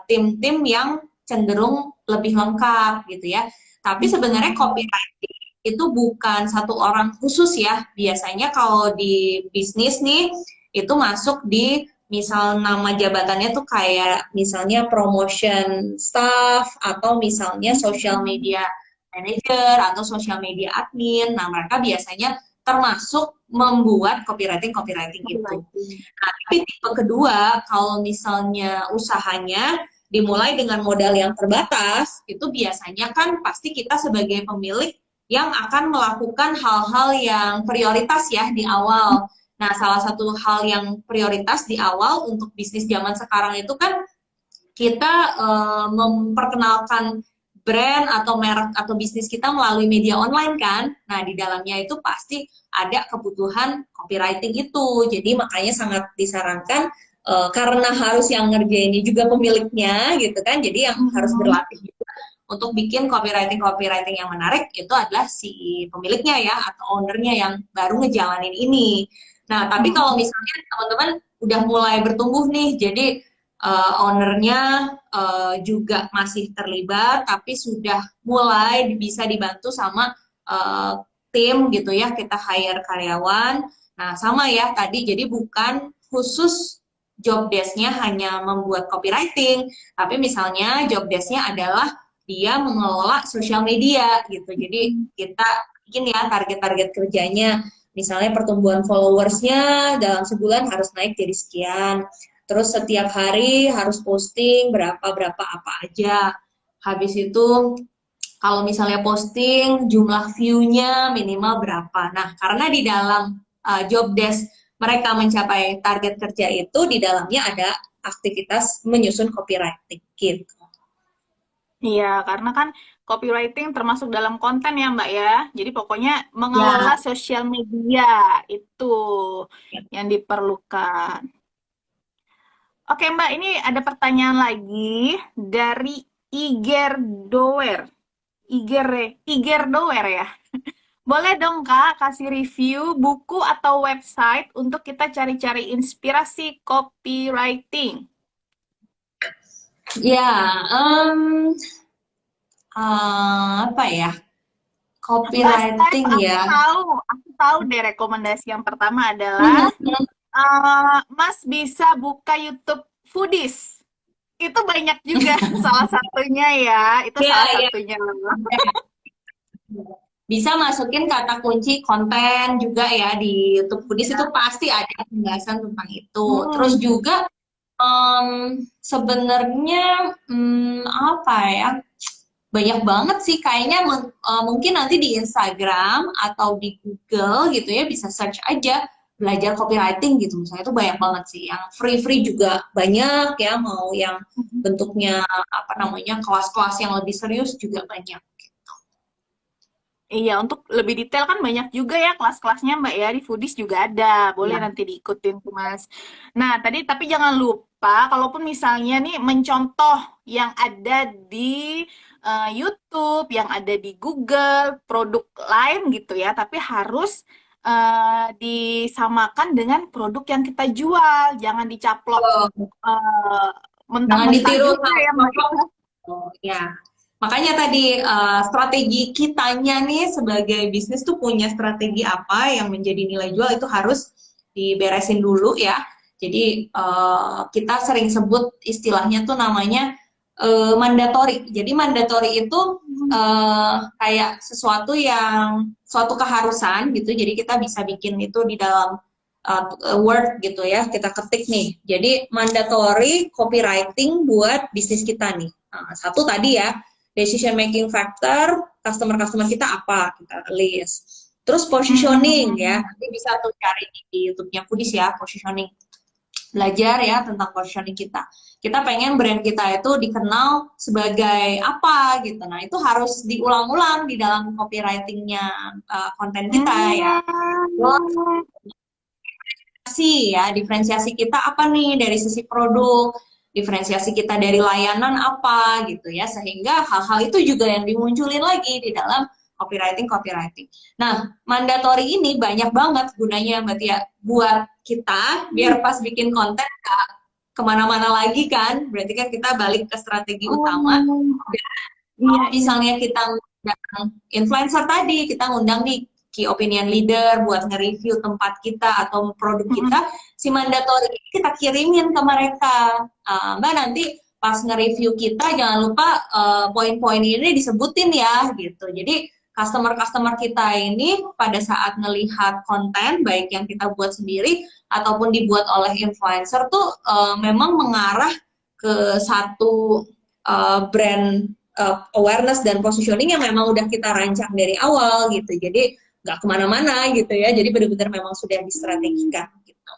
tim-tim yang cenderung lebih lengkap gitu ya. Tapi sebenarnya copywriting itu bukan satu orang khusus ya. Biasanya kalau di bisnis nih itu masuk di misal nama jabatannya tuh kayak misalnya promotion staff atau misalnya social media manager atau social media admin. Nah, mereka biasanya termasuk membuat copywriting itu. copywriting. Nah, tapi tipe kedua, kalau misalnya usahanya dimulai dengan modal yang terbatas, itu biasanya kan pasti kita sebagai pemilik yang akan melakukan hal-hal yang prioritas ya di awal. Nah, salah satu hal yang prioritas di awal untuk bisnis zaman sekarang itu kan kita memperkenalkan brand atau merek atau bisnis kita melalui media online kan. Nah, di dalamnya itu pasti ada kebutuhan copywriting itu. Jadi makanya sangat disarankan karena harus yang ngerjainnya juga pemiliknya gitu kan. Jadi yang harus berlatih juga untuk bikin copywriting yang menarik itu adalah si pemiliknya ya atau ownernya yang baru ngejalanin ini. Nah, tapi kalau misalnya teman-teman udah mulai bertumbuh nih, jadi ownernya juga masih terlibat, tapi sudah mulai bisa dibantu sama uh, tim gitu ya, kita hire karyawan. Nah, sama ya tadi, jadi bukan khusus job desk-nya hanya membuat copywriting, tapi misalnya job desk-nya adalah dia mengelola sosial media gitu. Jadi kita bikin ya target-target kerjanya, misalnya pertumbuhan followersnya dalam sebulan harus naik jadi sekian. Terus setiap hari harus posting berapa apa aja. Habis itu kalau misalnya posting jumlah view-nya minimal berapa. Nah, karena di dalam job desk mereka mencapai target kerja itu di dalamnya ada aktivitas menyusun copywriting gitu. Iya, karena kan copywriting termasuk dalam konten ya, Mbak ya. Jadi pokoknya mengelola Ya, sosial media itu yang diperlukan. Oke, Mbak, ini ada pertanyaan lagi dari Iger Doer. Iger Doer ya. Boleh dong, Kak, kasih review buku atau website untuk kita cari-cari inspirasi copywriting. ya, apa ya? Website Copywriting aku ya. tahu deh rekomendasi yang pertama adalah Mas bisa buka YouTube Foodies. Itu banyak juga salah satunya ya. Itu Ya, salah ya. satunya. Bisa masukin kata kunci konten juga ya di YouTube Foodies itu pasti ada pembahasan tentang itu. Terus Hmm. juga sebenarnya apa ya? Banyak banget sih kayaknya mungkin nanti di Instagram atau di Google gitu ya bisa search aja belajar copywriting gitu misalnya itu banyak banget sih yang free juga banyak ya mau yang bentuknya apa namanya kelas-kelas yang lebih serius juga banyak. Iya, untuk lebih detail kan banyak juga ya kelas-kelasnya Mbak ya, di Foodies juga ada. Boleh Ya. nanti diikutin tuh Mas. Nah, tadi tapi jangan lupa, kalaupun misalnya nih mencontoh yang ada di YouTube, yang ada di Google, produk lain gitu ya, tapi harus disamakan dengan produk yang kita jual. Jangan dicaplok Oh, eh, jangan mentah-mentah ditiru juga ya Mbak. sama. Oh, ya. Makanya tadi strategi kitanya nih sebagai bisnis tuh punya strategi apa yang menjadi nilai jual itu harus diberesin dulu ya. Jadi kita sering sebut istilahnya tuh namanya mandatory. Jadi mandatory itu kayak sesuatu yang suatu keharusan gitu. Jadi kita bisa bikin itu di dalam Word gitu ya. Kita ketik nih. Jadi mandatory copywriting buat bisnis kita nih. Nah, satu tadi ya, decision making factor, customer kita apa, kita list. Terus positioning ya, nanti bisa tuh cari di YouTube-nya Foodies ya, positioning. Belajar ya tentang positioning kita. Kita pengen brand kita itu dikenal sebagai apa gitu. Nah, itu harus diulang-ulang di dalam copywriting-nya konten kita ya. Diferensiasi kita apa nih dari sisi produk, diferensiasi kita dari layanan apa gitu ya, sehingga hal-hal itu juga yang dimunculin lagi di dalam copywriting. Nah, mandatory ini banyak banget gunanya Mbak Tia buat kita biar pas bikin konten gak kemana-mana lagi kan, berarti kan kita balik ke strategi utama. Kalau misalnya kita ngundang influencer tadi, kita ngundang nih key opinion leader buat nge-review tempat kita atau produk kita, si mandatory ini kita kirimin ke mereka. Mbak nanti pas nge-review kita jangan lupa poin-poin ini disebutin ya gitu. Jadi customer-customer kita ini pada saat ngelihat konten baik yang kita buat sendiri ataupun dibuat oleh influencer tuh memang mengarah ke satu brand awareness dan positioning yang memang udah kita rancang dari awal gitu. Jadi nggak kemana-mana gitu ya. Jadi benar-benar memang sudah distrategikan gitu.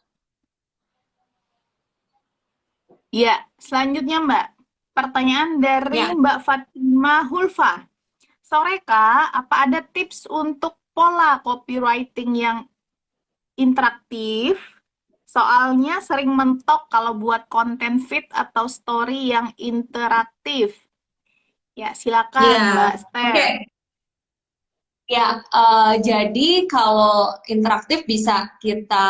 Ya, selanjutnya Mbak. Pertanyaan dari Ya, Mbak Fatima Hulfa. Sore Kak, apa ada tips untuk pola copywriting yang interaktif? Soalnya sering mentok kalau buat konten feed atau story yang interaktif. Ya, silakan Ya, Mbak oke. Steph. Ya, jadi kalau interaktif bisa kita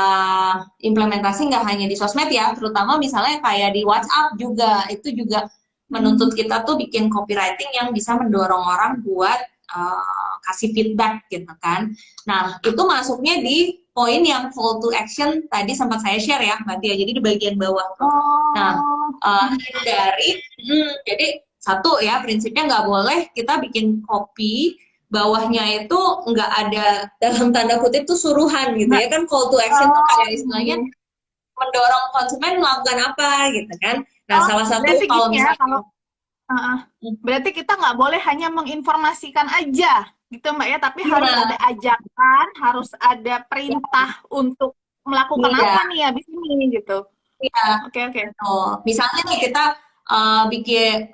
implementasi nggak hanya di sosmed ya, terutama misalnya kayak di WhatsApp juga, itu juga menuntut Hmm. kita tuh bikin copywriting yang bisa mendorong orang buat kasih feedback gitu kan. Nah, itu masuknya di poin yang call to action tadi sempat saya share ya, Mbak Tia. Jadi di bagian bawah tuh. Nah, Oh, hindari, jadi satu ya prinsipnya nggak boleh kita bikin copy bawahnya itu nggak ada dalam tanda kutip tuh suruhan gitu nggak. ya kan call to action tuh Oh, kayak istilahnya iya. mendorong konsumen melakukan apa gitu kan. Nah, Oh, salah satu berarti kalau gini ya, kalau misalnya berarti kita nggak boleh hanya menginformasikan aja, gitu Mbak ya, tapi harus iya, ada ajakan, harus ada perintah untuk melakukan iya, apa nih habis ini gitu. iya, Oke, oke. betul. Misalnya nih kita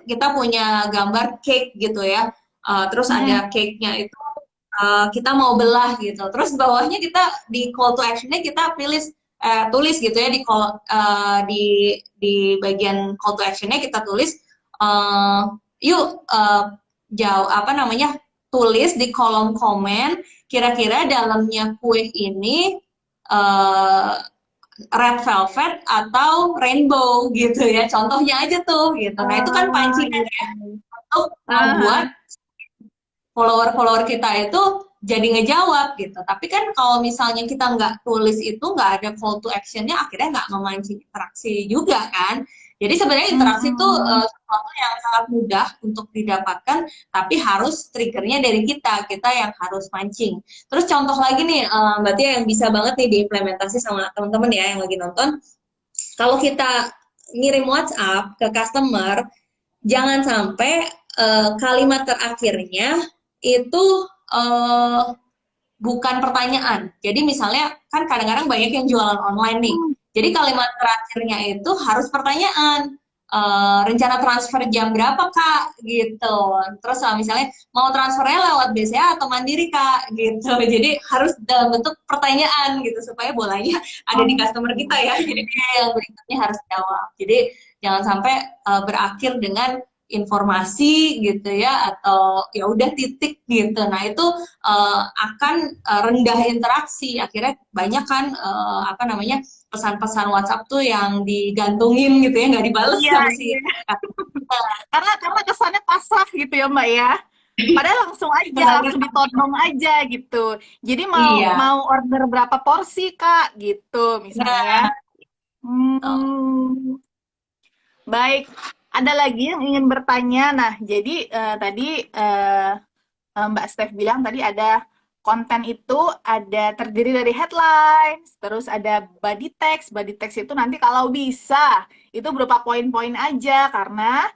kita punya gambar cake gitu ya. Terus ada Mm-mm. cake-nya itu kita mau belah gitu. Terus bawahnya kita di call to action-nya kita tulis gitu ya di bagian call to action-nya kita tulis uh, yuk jauh apa namanya tulis di kolom komen kira-kira dalamnya kue ini uh, red velvet atau rainbow gitu ya. Contohnya aja tuh gitu. Nah, itu kan Ah, pancingan iya. ya untuk Aha. buat follower-follower kita itu jadi ngejawab gitu. Tapi kan kalau misalnya kita nggak tulis itu, nggak ada call to action-nya, akhirnya nggak memancing interaksi juga kan. Jadi sebenarnya interaksi itu Mm-mm. sesuatu yang sangat mudah untuk didapatkan, tapi harus triggernya dari kita yang harus mancing. Terus contoh lagi nih, Mbak Tia yang bisa banget nih diimplementasi sama teman-teman ya yang lagi nonton. Kalau kita ngirim WhatsApp ke customer, jangan sampai kalimat terakhirnya itu uh, bukan pertanyaan. Jadi misalnya kan kadang-kadang banyak yang jualan online nih. Jadi kalimat terakhirnya itu harus pertanyaan. Rencana transfer jam berapa kak gitu. Terus misalnya mau transfernya lewat BCA atau Mandiri kak gitu. Jadi harus dalam bentuk pertanyaan gitu supaya bolanya ada di customer kita ya. Jadi dia yang berikutnya harus jawab. Jadi jangan sampai berakhir dengan informasi gitu ya atau ya udah titik gitu. Nah itu akan rendah interaksi. Akhirnya banyak kan apa namanya pesan-pesan WhatsApp tuh yang digantungin gitu ya, nggak dibales Iya, sama si iya. Karena kesannya pasrah gitu ya Mbak ya. Padahal langsung aja, pesannya. langsung ditodong aja gitu. Jadi mau Iya. mau order berapa porsi Kak gitu misalnya. Nah, Hmm, baik. Ada lagi yang ingin bertanya. Nah, jadi tadi Mbak Steph bilang tadi ada konten itu ada terdiri dari headlines, terus ada body text. Body text itu nanti kalau bisa itu berupa poin-poin aja karena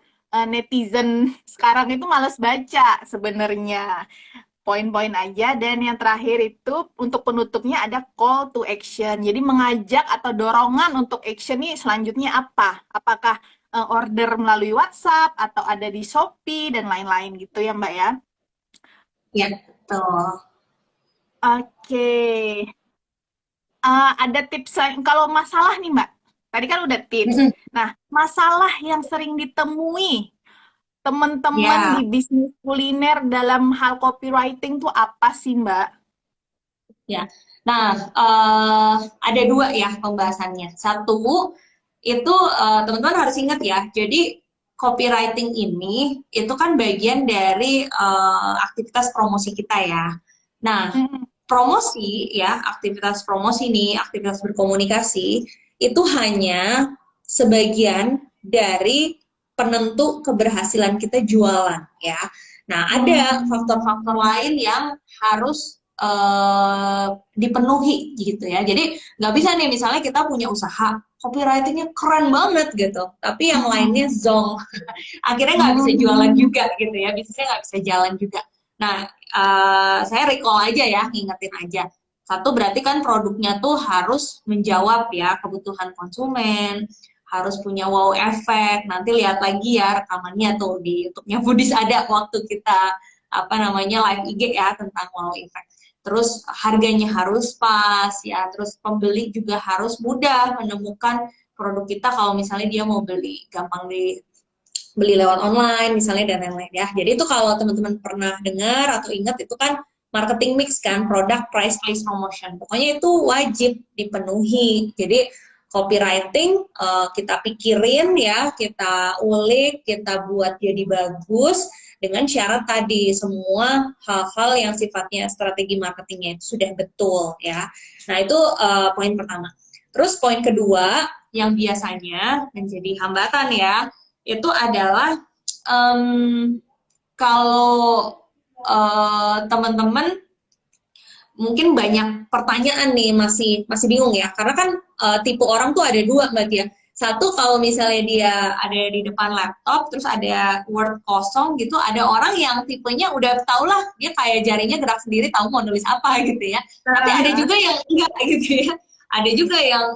netizen sekarang itu males baca sebenarnya. Poin-poin aja dan yang terakhir itu untuk penutupnya ada call to action. Jadi mengajak atau dorongan untuk action nih selanjutnya apa? Apakah order melalui WhatsApp atau ada di Shopee dan lain-lain gitu ya Mbak ya? ya betul. Oke. Ada tips lain kalau masalah nih, Mbak. Tadi kan udah tips. Mm-mm. Nah, masalah yang sering ditemui teman-teman di Ya, bisnis kuliner dalam hal copywriting tuh apa sih, Mbak? ya. Nah, ada dua ya pembahasannya. Satu, itu teman-teman harus ingat ya. Jadi copywriting ini itu kan bagian dari aktivitas promosi kita ya. Nah, Mhm. promosi ya, aktivitas promosi nih, aktivitas berkomunikasi itu hanya sebagian dari penentu keberhasilan kita jualan ya. Nah, ada Hmm. faktor-faktor lain yang harus dipenuhi gitu ya. Jadi nggak bisa nih misalnya kita punya usaha copywritingnya keren banget gitu, tapi yang lainnya Mhm. zong, akhirnya nggak bisa jualan Hmm. juga gitu ya, bisnisnya nggak bisa jalan juga. Nah, saya recall aja ya, ngingetin aja. Satu berarti kan produknya tuh harus menjawab ya kebutuhan konsumen, harus punya wow efek. Nanti lihat lagi ya rekamannya tuh di YouTube-nya Foodies ada waktu kita apa namanya live IG ya tentang wow effect. Terus harganya harus pas ya, terus pembeli juga harus mudah menemukan produk kita kalau misalnya dia mau beli, gampang beli lewat online misalnya dan lain-lain ya. Jadi itu kalau teman-teman pernah dengar atau ingat itu kan marketing mix kan, product, price, place, promotion. Pokoknya itu wajib dipenuhi. Jadi copywriting kita pikirin ya, kita ulik, kita buat jadi bagus dengan syarat tadi semua hal-hal yang sifatnya strategi marketingnya itu sudah betul ya. Nah itu poin pertama. Terus poin kedua yang biasanya menjadi hambatan ya, itu adalah kalau teman-teman mungkin banyak pertanyaan nih masih bingung ya karena kan tipe orang tuh ada dua Mbak Tia. Satu kalau misalnya dia ada di depan laptop terus ada Word kosong gitu, ada orang yang tipenya udah tau lah dia kayak jarinya gerak sendiri tahu mau nulis apa gitu ya. Tapi ada juga yang enggak gitu ya. Ada juga yang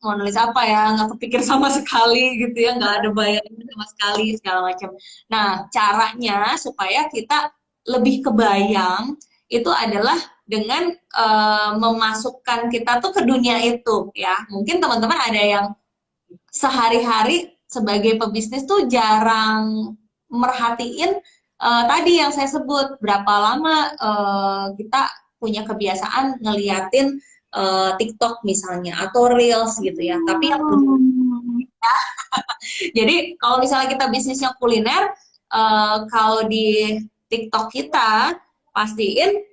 mau nulis apa ya nggak kepikir sama sekali gitu ya, nggak ada bayangan sama sekali segala macam. Nah caranya supaya kita lebih kebayang itu adalah dengan memasukkan kita tuh ke dunia itu ya. Mungkin teman-teman ada yang sehari-hari sebagai pebisnis tuh jarang merhatiin tadi yang saya sebut berapa lama kita punya kebiasaan ngeliatin TikTok misalnya atau Reels gitu ya. Tapi yang jadi kalau misalnya kita bisnisnya kuliner, kalau di TikTok kita pastiin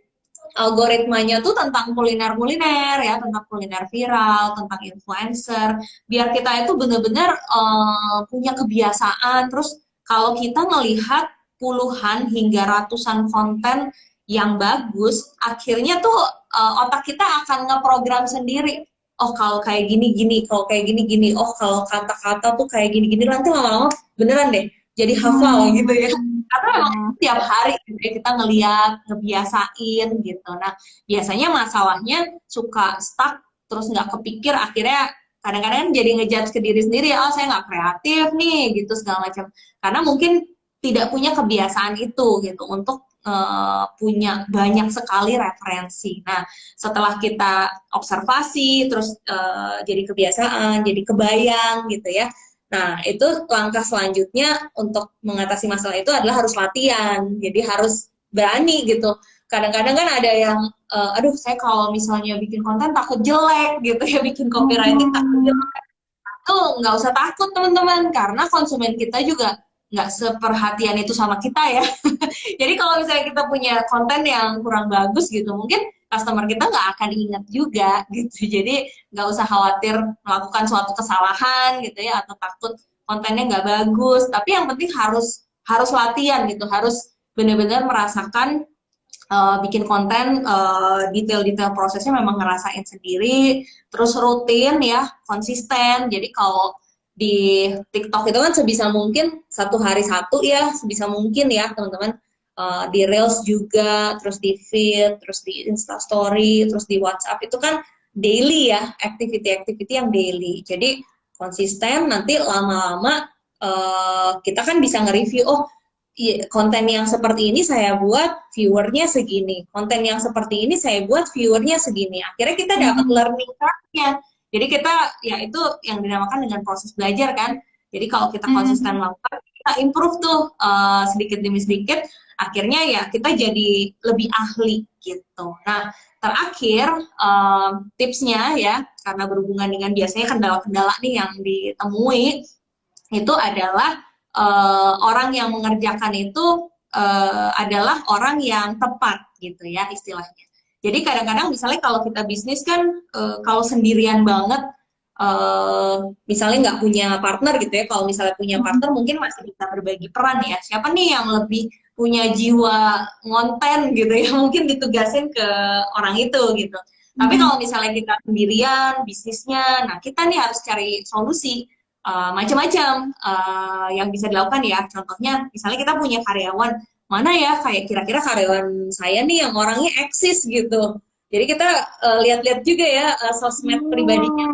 algoritmanya tuh tentang kuliner-kuliner ya, tentang kuliner viral, tentang influencer, biar kita itu benar-benar punya kebiasaan. Terus kalau kita melihat puluhan hingga ratusan konten yang bagus, akhirnya tuh otak kita akan ngeprogram sendiri. Oh kalau kayak gini-gini, kalau kayak gini-gini, oh kalau kata-kata tuh kayak gini-gini, nanti lama-lama beneran deh jadi hafal gitu ya. Karena memang tiap hari gitu ya, kita ngeliat, ngebiasain gitu. Nah, biasanya masalahnya suka stuck, terus nggak kepikir, akhirnya kadang-kadang jadi ngejudge ke diri sendiri, oh saya nggak kreatif nih, gitu segala macam. Karena mungkin tidak punya kebiasaan itu gitu untuk punya banyak sekali referensi. Nah, setelah kita observasi, terus jadi kebiasaan, jadi kebayang gitu ya. Nah, itu langkah selanjutnya untuk mengatasi masalah itu adalah harus latihan. Jadi harus berani gitu. Kadang-kadang kan ada yang, aduh saya kalau misalnya bikin konten takut jelek gitu ya, bikin copywriting takut jelek. Tuh nggak usah takut teman-teman, karena konsumen kita juga nggak seperhatian itu sama kita ya. Jadi kalau misalnya kita punya konten yang kurang bagus gitu, mungkin customer kita nggak akan ingat juga gitu. Jadi nggak usah khawatir melakukan suatu kesalahan gitu ya, atau takut kontennya nggak bagus. Tapi yang penting harus latihan gitu, harus benar-benar merasakan bikin konten, detail-detail prosesnya memang ngerasain sendiri, terus rutin ya, konsisten. Jadi kalau di TikTok itu kan sebisa mungkin satu hari satu ya, sebisa mungkin ya teman-teman. Di Reels juga, terus di feed, terus di Instastory, terus di WhatsApp itu kan daily ya, activity-activity yang daily. Jadi konsisten, nanti lama-lama kita kan bisa nge-review, oh konten yang seperti ini saya buat viewernya segini, konten yang seperti ini saya buat viewernya segini. Akhirnya kita dapat learning curve-nya. Jadi kita ya itu yang dinamakan dengan proses belajar kan. Jadi kalau kita konsisten melakukan, kita improve tuh sedikit demi sedikit. Akhirnya ya kita jadi lebih ahli gitu. Nah terakhir tipsnya ya, karena berhubungan dengan biasanya kendala-kendala nih yang ditemui, itu adalah orang yang mengerjakan itu adalah orang yang tepat gitu ya istilahnya. Jadi kadang-kadang misalnya kalau kita bisnis kan kalau sendirian banget, misalnya nggak punya partner gitu ya. Kalau misalnya punya partner mungkin masih bisa berbagi peran ya. Siapa nih yang lebih punya jiwa ngonten gitu ya, mungkin ditugasin ke orang itu gitu. Tapi kalau misalnya kita sendirian bisnisnya, nah kita nih harus cari solusi. Macam-macam yang bisa dilakukan ya. Contohnya misalnya kita punya karyawan, mana ya kayak kira-kira karyawan saya nih yang orangnya eksis gitu. Jadi kita lihat-lihat juga ya sosmed pribadinya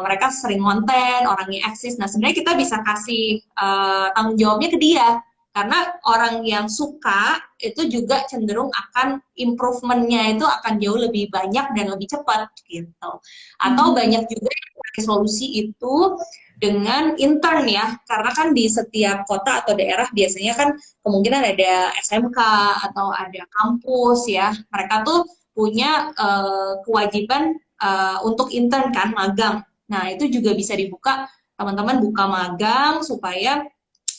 mereka sering konten, orangnya eksis. Nah sebenarnya kita bisa kasih tanggung jawabnya ke dia, karena orang yang suka itu juga cenderung akan improvementnya itu akan jauh lebih banyak dan lebih cepat gitu. Atau banyak juga yang pakai solusi itu dengan intern ya, karena kan di setiap kota atau daerah biasanya kan kemungkinan ada SMK atau ada kampus ya, mereka tuh punya kewajiban untuk intern kan, magang. Nah, itu juga bisa dibuka, teman-teman buka magang supaya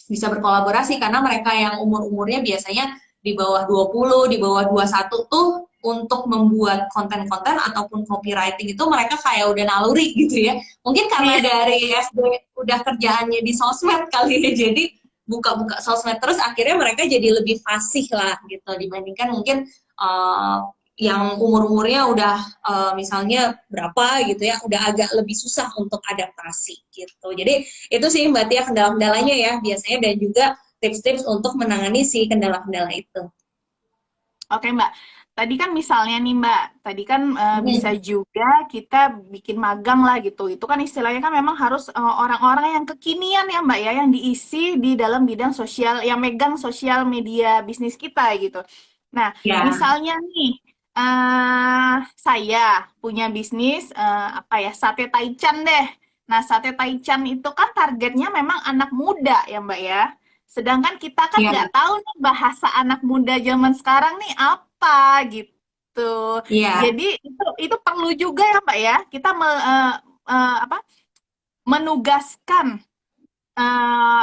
bisa berkolaborasi karena mereka yang umur-umurnya biasanya di bawah 20, di bawah 21 tuh untuk membuat konten-konten ataupun copywriting itu mereka kayak udah naluri gitu ya. Mungkin karena Iya. dari SD udah kerjaannya di sosmed kali ya, jadi buka-buka sosmed terus akhirnya mereka jadi lebih fasih lah gitu dibandingkan mungkin yang umur-umurnya udah misalnya berapa gitu ya, udah agak lebih susah untuk adaptasi gitu. Jadi itu sih Mbak Tia kendala-kendalanya ya biasanya dan juga tips-tips untuk menangani si kendala-kendala itu. Oke Mbak, tadi kan misalnya nih Mbak, tadi kan bisa Hmm. juga kita bikin magang lah gitu. Itu kan istilahnya kan memang harus orang-orang yang kekinian ya Mbak ya, yang diisi di dalam bidang sosial, yang megang sosial media bisnis kita gitu. Nah, Ya, misalnya nih, saya punya bisnis apa ya, sate taichan deh. Nah, sate taichan itu kan targetnya memang anak muda ya Mbak ya. Sedangkan kita kan ya, nggak tahu nih bahasa anak muda zaman sekarang nih apa gitu. ya, Jadi itu perlu juga ya Mbak ya, kita apa, menugaskan eh,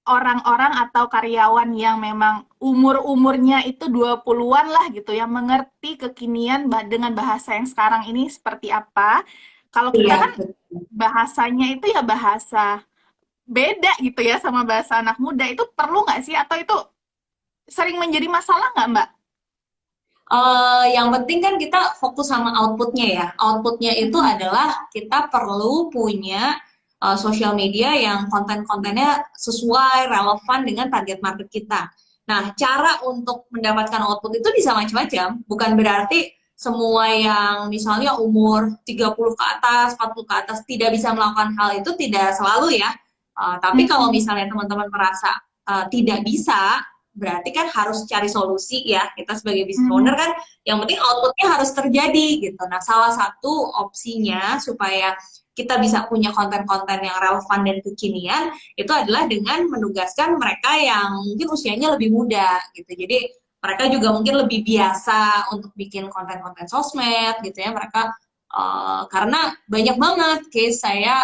orang-orang atau karyawan yang memang umur-umurnya itu 20-an lah gitu yang mengerti kekinian dengan bahasa yang sekarang ini seperti apa. Kalau kita iya, kan betul. bahasanya itu ya bahasa beda gitu ya sama bahasa anak muda. Itu perlu nggak sih? Atau itu sering menjadi masalah nggak, Mbak? Yang penting kan kita fokus sama outputnya ya. Outputnya itu Mhm. adalah kita perlu punya sosial media yang konten-kontennya sesuai, relevan dengan target market kita. Nah, cara untuk mendapatkan output itu bisa macam-macam. Bukan berarti semua yang misalnya umur 30 ke atas, 40 ke atas tidak bisa melakukan hal itu, tidak selalu ya. Tapi kalau Mhm. misalnya teman-teman merasa tidak bisa, berarti kan harus cari solusi ya. Kita sebagai business owner Mhm. kan yang penting outputnya harus terjadi gitu. Nah, salah satu opsinya supaya kita bisa punya konten-konten yang relevan dan kekinian itu adalah dengan menugaskan mereka yang mungkin usianya lebih muda gitu. Jadi mereka juga mungkin lebih biasa untuk bikin konten-konten sosmed gitu ya. Mereka karena banyak banget case saya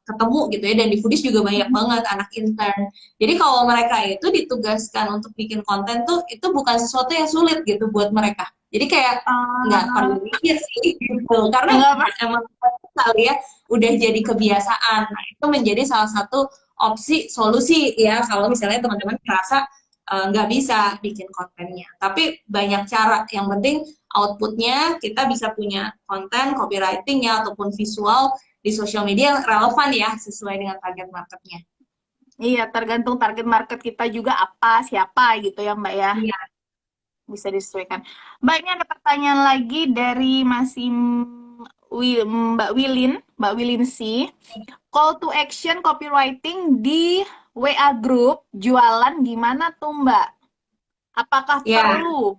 ketemu gitu ya dan di Foodies juga banyak Mhm. banget anak intern. Jadi kalau mereka itu ditugaskan untuk bikin konten tuh itu bukan sesuatu yang sulit gitu buat mereka. Jadi kayak nggak perlu Ah, mikir sih gitu karena enggak, Pak. emang kali ya udah jadi kebiasaan. Nah, itu menjadi salah satu opsi solusi ya kalau misalnya teman-teman merasa nggak bisa bikin kontennya. Tapi banyak cara. Yang penting outputnya kita bisa punya konten, copywritingnya ataupun visual di sosial media yang relevan ya sesuai dengan target marketnya. Iya, tergantung target market kita juga apa, siapa gitu ya, Mbak ya. Iya, Bisa disesuaikan. Mbak, ini ada pertanyaan lagi dari masih Mbak Wilin sih. Call to action copywriting di WA group jualan gimana tuh, Mbak? Apakah ya. perlu?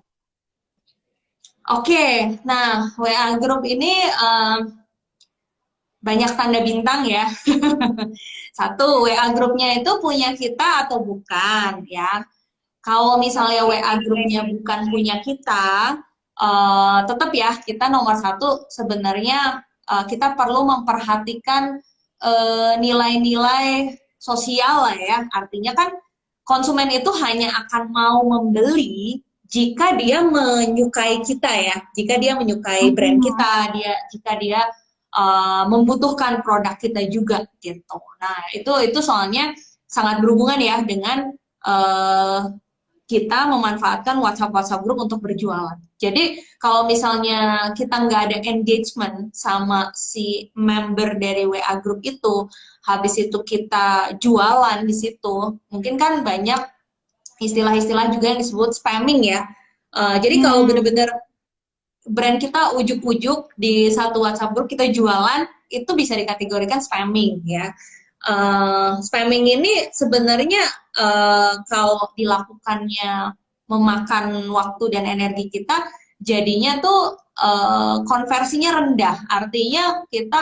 Oke, nah WA Group ini banyak tanda bintang ya. Satu, WA grupnya itu punya kita atau bukan ya. Kalau misalnya WA grupnya bukan punya kita, tetap ya kita nomor satu sebenarnya kita perlu memperhatikan nilai-nilai sosial lah ya. Artinya kan konsumen itu hanya akan mau membeli jika dia menyukai kita ya, jika dia menyukai brand Mhm. kita, jika dia membutuhkan produk kita juga gitu. Nah itu soalnya sangat berhubungan ya dengan uh, kita memanfaatkan WhatsApp grup untuk berjualan. Jadi kalau misalnya kita nggak ada engagement sama si member dari WA group itu, habis itu kita jualan di situ, mungkin kan banyak istilah-istilah juga yang disebut spamming ya. Jadi kalau Hmm. benar-benar brand kita ujuk-ujuk di satu WhatsApp group kita jualan, itu bisa dikategorikan spamming ya. Spamming ini sebenarnya kalau dilakukannya memakan waktu dan energi kita, jadinya tuh konversinya rendah. Artinya kita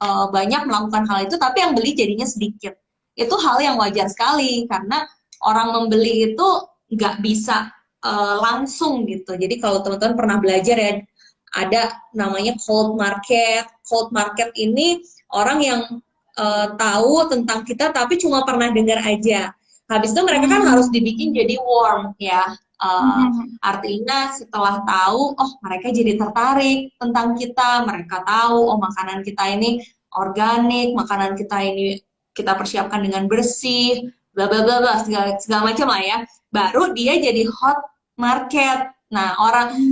banyak melakukan hal itu, tapi yang beli jadinya sedikit. Itu hal yang wajar sekali, karena orang membeli itu nggak bisa langsung gitu. Jadi kalau teman-teman pernah belajar ya, ada namanya cold market. Cold market ini orang yang tahu tentang kita tapi cuma pernah dengar aja. Habis itu mereka kan harus dibikin jadi warm ya. Artinya setelah tahu, oh mereka jadi tertarik tentang kita, mereka tahu, oh makanan kita ini organik, makanan kita ini kita persiapkan dengan bersih, bla bla bla bla segala macam lah ya. Baru dia jadi hot market. Nah,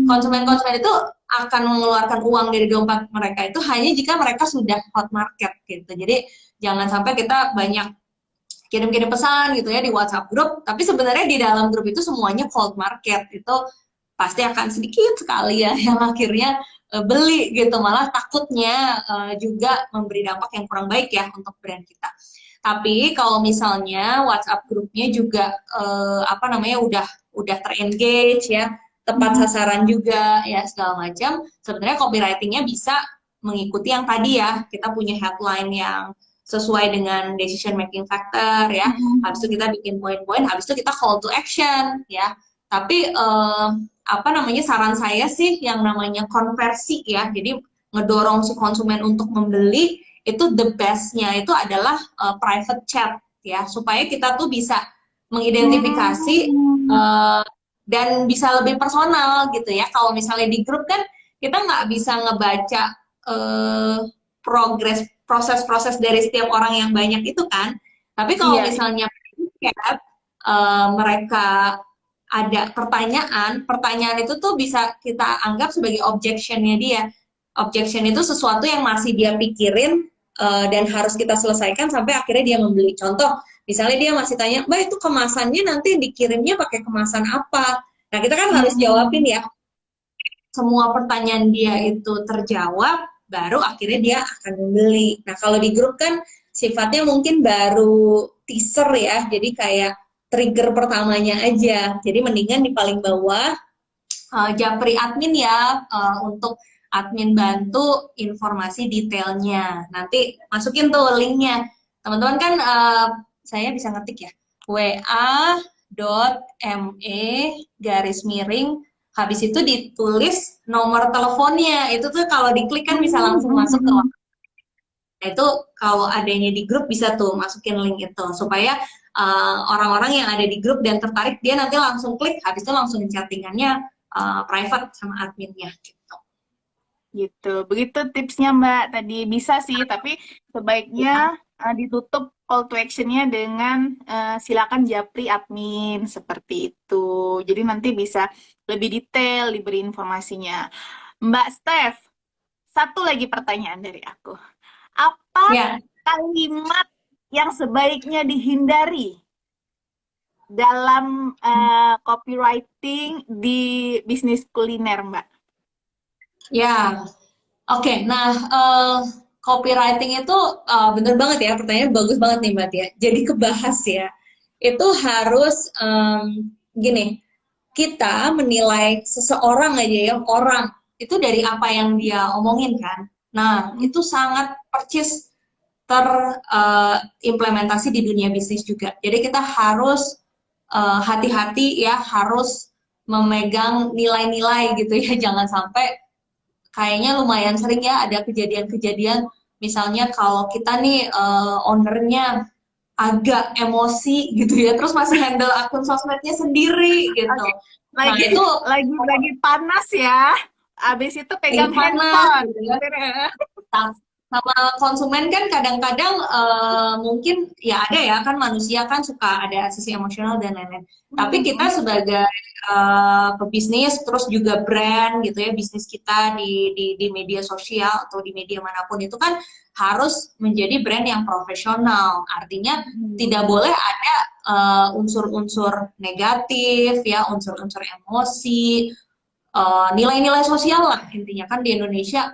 konsumen-konsumen itu akan mengeluarkan uang dari dompet mereka itu hanya jika mereka sudah hot market gitu. Jadi jangan sampai kita banyak kirim-kirim pesan gitu ya di WhatsApp grup, tapi sebenarnya di dalam grup itu semuanya cold market, itu pasti akan sedikit sekali ya yang akhirnya beli gitu, malah takutnya juga memberi dampak yang kurang baik ya untuk brand kita. Tapi kalau misalnya WhatsApp grupnya juga udah terengage ya, tepat sasaran juga ya segala macam, sebenarnya copywritingnya bisa mengikuti yang tadi ya, kita punya headline yang sesuai dengan decision making factor ya. Habis itu kita bikin poin-poin, habis itu kita call to action ya. Tapi saran saya sih yang namanya konversi ya. Jadi ngedorong si konsumen untuk membeli itu the best-nya itu adalah private chat ya, supaya kita tuh bisa mengidentifikasi dan bisa lebih personal gitu ya. Kalau misalnya di grup kan kita nggak bisa ngebaca proses-proses dari setiap orang yang banyak itu kan. Tapi kalau misalnya mereka ada pertanyaan itu tuh bisa kita anggap sebagai objectionnya dia. Objection itu sesuatu yang masih dia pikirin dan harus kita selesaikan sampai akhirnya dia membeli. Contoh, misalnya dia masih tanya, Mbak itu kemasannya nanti dikirimnya pakai kemasan apa? Nah kita kan harus jawabin ya. Semua pertanyaan dia itu terjawab, baru akhirnya dia akan membeli. Nah, kalau di grup kan sifatnya mungkin baru teaser ya, jadi kayak trigger pertamanya aja. Jadi mendingan di paling bawah, japri admin ya, untuk admin bantu informasi detailnya. Nanti masukin tuh linknya. Teman-teman kan saya bisa ngetik ya, wa.me habis itu ditulis nomor teleponnya, itu tuh kalau diklik kan bisa langsung masuk ke itu. Kalau adanya di grup bisa tuh masukin link itu supaya orang-orang yang ada di grup dan tertarik dia nanti langsung klik, habis itu langsung chattingannya private sama adminnya gitu. Begitu tipsnya Mbak tadi. Bisa sih, tapi sebaiknya ditutup call to action-nya dengan silakan japri admin, seperti itu. Jadi nanti bisa lebih detail diberi informasinya. Mbak Steph, satu lagi pertanyaan dari aku. Apa kalimat yang sebaiknya dihindari dalam copywriting di bisnis kuliner, Mbak? Ya, oke. Nah, copywriting itu bener banget ya, pertanyaan bagus banget nih Mbak Tia. Jadi kebahas ya. Itu harus gini, kita menilai seseorang aja ya, orang itu dari apa yang dia omongin kan. Nah, itu sangat percis terimplementasi di dunia bisnis juga. Jadi kita harus hati-hati ya, harus memegang nilai-nilai gitu ya, jangan sampai kayaknya lumayan sering ya ada kejadian-kejadian, misalnya kalau kita nih ownernya agak emosi gitu ya, terus masih handle akun sosmednya sendiri gitu. Lagi, itu lagi panas ya, abis itu pegang handphone gitu ya. Sama konsumen kan kadang-kadang mungkin ya ada ya kan, manusia kan suka ada sisi emosional dan lain-lain. Tapi kita sebagai pebisnis terus juga brand gitu ya, bisnis kita di media sosial atau di media manapun itu kan harus menjadi brand yang profesional. Artinya tidak boleh ada unsur-unsur negatif ya, unsur-unsur emosi, nilai-nilai sosial lah intinya. Kan di Indonesia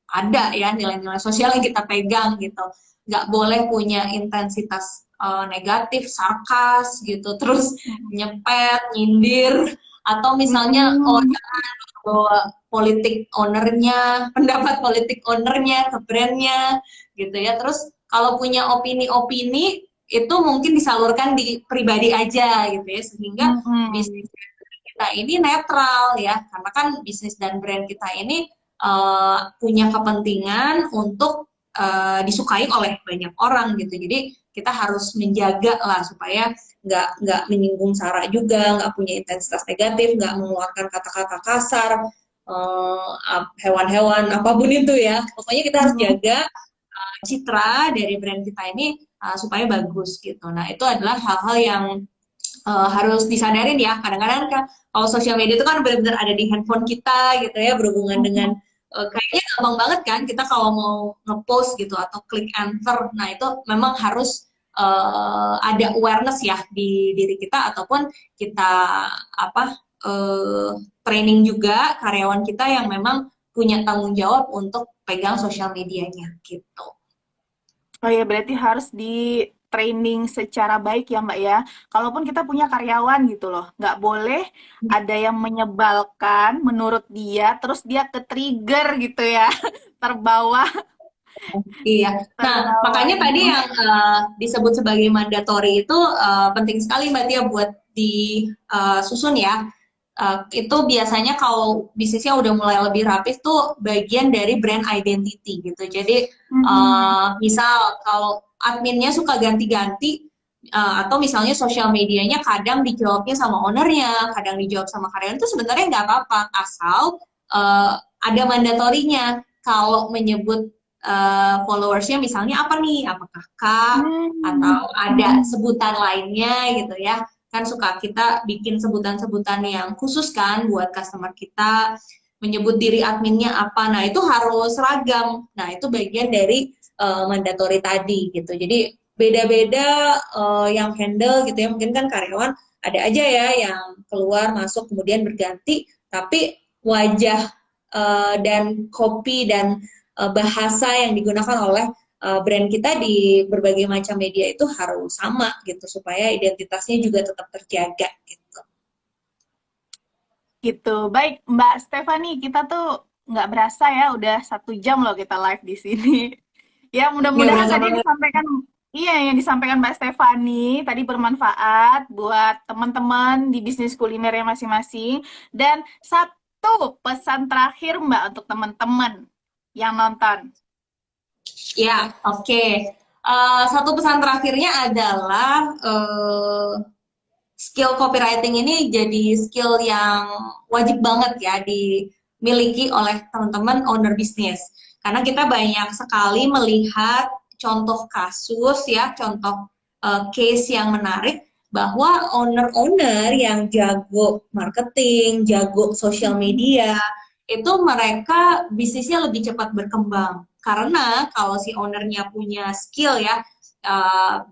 ada ya nilai-nilai sosial yang kita pegang gitu, nggak boleh punya intensitas negatif, sarkas gitu, terus nyepet, nyindir, atau misalnya oh Hmm. bawa politik ownernya, pendapat politik ownernya ke brandnya gitu ya. Terus kalau punya opini-opini itu mungkin disalurkan di pribadi aja gitu ya, sehingga Mm-mm. bisnis kita ini netral ya, karena kan bisnis dan brand kita ini punya kepentingan untuk disukai oleh banyak orang gitu. Jadi kita harus menjaga lah supaya nggak menyinggung sara juga, nggak punya intensitas negatif, nggak mengeluarkan kata-kata kasar, hewan-hewan apapun itu ya. Pokoknya kita harus Mm. jaga citra dari brand kita ini supaya bagus gitu. Nah itu adalah hal-hal yang harus disadarin ya. Kadang-kadang kan kalau sosial media itu kan benar-benar ada di handphone kita gitu ya, berhubungan dengan kayaknya gampang banget kan kita kalau mau ngepost gitu atau klik enter. Nah itu memang harus ada awareness ya di diri kita ataupun kita apa training juga karyawan kita yang memang punya tanggung jawab untuk pegang sosial medianya gitu. Oh ya, berarti harus di training secara baik ya Mbak ya. Kalaupun kita punya karyawan gitu loh, nggak boleh ada yang menyebalkan menurut dia, terus dia ke-trigger gitu ya, terbawa, Iya. Nah, terbawa makanya tadi ini. yang disebut sebagai mandatory itu penting sekali Mbak Tia buat disusun ya. Itu biasanya kalau bisnisnya udah mulai lebih rapih tuh bagian dari brand identity gitu. Jadi Mm-mm. misal kalau adminnya suka ganti-ganti atau misalnya sosial medianya kadang dijawabnya sama ownernya, kadang dijawab sama karyawan itu sebenarnya nggak apa-apa asal ada mandatorinya. Kalau menyebut followersnya misalnya apa nih? Apakah K atau Hmm. ada sebutan lainnya gitu ya? Kan suka kita bikin sebutan-sebutan yang khusus kan buat customer kita, menyebut diri adminnya apa. Nah, itu harus seragam. Nah, itu bagian dari mandatory tadi gitu. Jadi beda-beda yang handle gitu ya. Mungkin kan karyawan ada aja ya yang keluar masuk kemudian berganti, tapi wajah dan copy dan bahasa yang digunakan oleh brand kita di berbagai macam media itu harus sama gitu supaya identitasnya juga tetap terjaga gitu. Gitu. Baik, Mbak Stefani, kita tuh nggak berasa ya, udah 1 jam loh kita live di sini. Ya, Nggak mudah-mudahan berasa tadi yang banget. disampaikan, iya yang disampaikan Mbak Stefani tadi bermanfaat buat teman-teman di bisnis kulinernya masing-masing. Dan satu pesan terakhir Mbak untuk teman-teman yang nonton. Ya, oke. Okay. Satu pesan terakhirnya adalah skill copywriting ini jadi skill yang wajib banget ya dimiliki oleh teman-teman owner bisnis. Karena kita banyak sekali melihat contoh kasus ya, contoh case yang menarik bahwa owner-owner yang jago marketing, jago sosial media, itu mereka bisnisnya lebih cepat berkembang. Karena kalau si ownernya punya skill ya,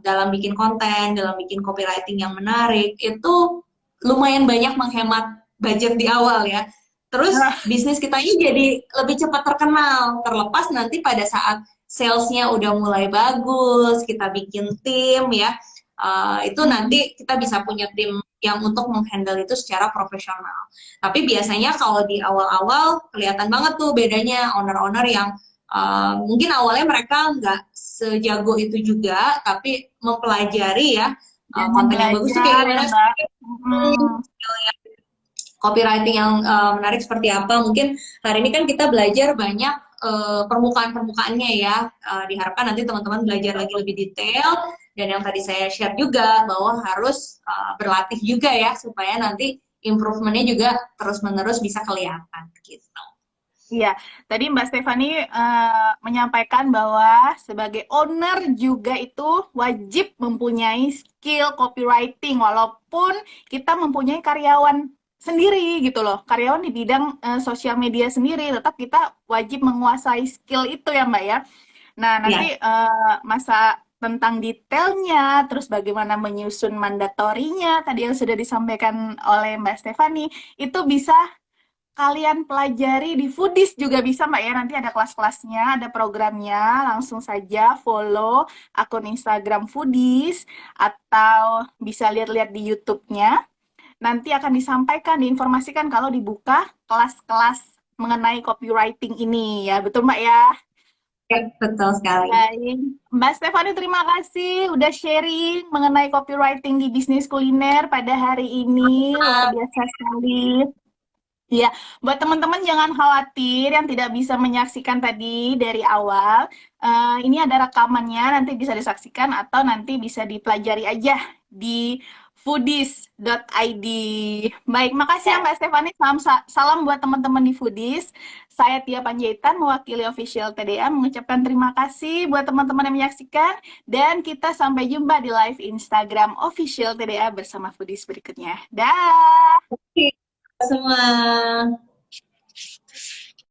dalam bikin konten, dalam bikin copywriting yang menarik, itu lumayan banyak menghemat budget di awal ya. Terus Nah, bisnis kita ini jadi lebih cepat terkenal, terlepas nanti pada saat salesnya udah mulai bagus, kita bikin tim ya, itu nanti kita bisa punya tim yang untuk menghandle itu secara profesional. Tapi biasanya kalau di awal-awal kelihatan banget tuh bedanya owner-owner yang mungkin awalnya mereka nggak sejago itu juga, tapi mempelajari ya jadi konten yang bagus tuh kayak belajar ya gimana Mbak. sih, Mm. copywriting yang menarik seperti apa. Mungkin hari ini kan kita belajar banyak permukaan-permukaannya ya. Diharapkan nanti teman-teman belajar lagi lebih detail. Dan yang tadi saya share juga bahwa harus berlatih juga ya supaya nanti improvementnya juga terus-menerus bisa kelihatan gitu. Iya, tadi Mbak Stefani menyampaikan bahwa sebagai owner juga itu wajib mempunyai skill copywriting, walaupun kita mempunyai karyawan sendiri gitu loh, karyawan di bidang sosial media sendiri, tetap kita wajib menguasai skill itu ya Mbak ya. Nah, nanti Ya, masa tentang detailnya, terus bagaimana menyusun mandatorinya, tadi yang sudah disampaikan oleh Mbak Stefani, itu bisa kalian pelajari di Foodies juga bisa Mbak ya, nanti ada kelas-kelasnya, ada programnya, langsung saja follow akun Instagram Foodies atau bisa lihat-lihat di YouTube-nya. nanti akan disampaikan, diinformasikan kalau dibuka kelas-kelas mengenai copywriting ini ya. Betul Mbak ya? Ya, betul sekali. Baik. Mbak Stefani, terima kasih udah sharing mengenai copywriting di bisnis kuliner pada hari ini. Luar biasa sekali. Iya, buat teman-teman jangan khawatir yang tidak bisa menyaksikan tadi dari awal. Ini ada rekamannya, nanti bisa disaksikan atau nanti bisa dipelajari aja di foodies.id. Baik, makasih ya Ya, Mbak Stefani. Salam, salam buat teman-teman di Foodies. Saya Tia Panjaitan, mewakili official TDA, mengucapkan terima kasih buat teman-teman yang menyaksikan. Dan kita sampai jumpa di live Instagram official TDA bersama Foodies berikutnya. Dah! oke semua.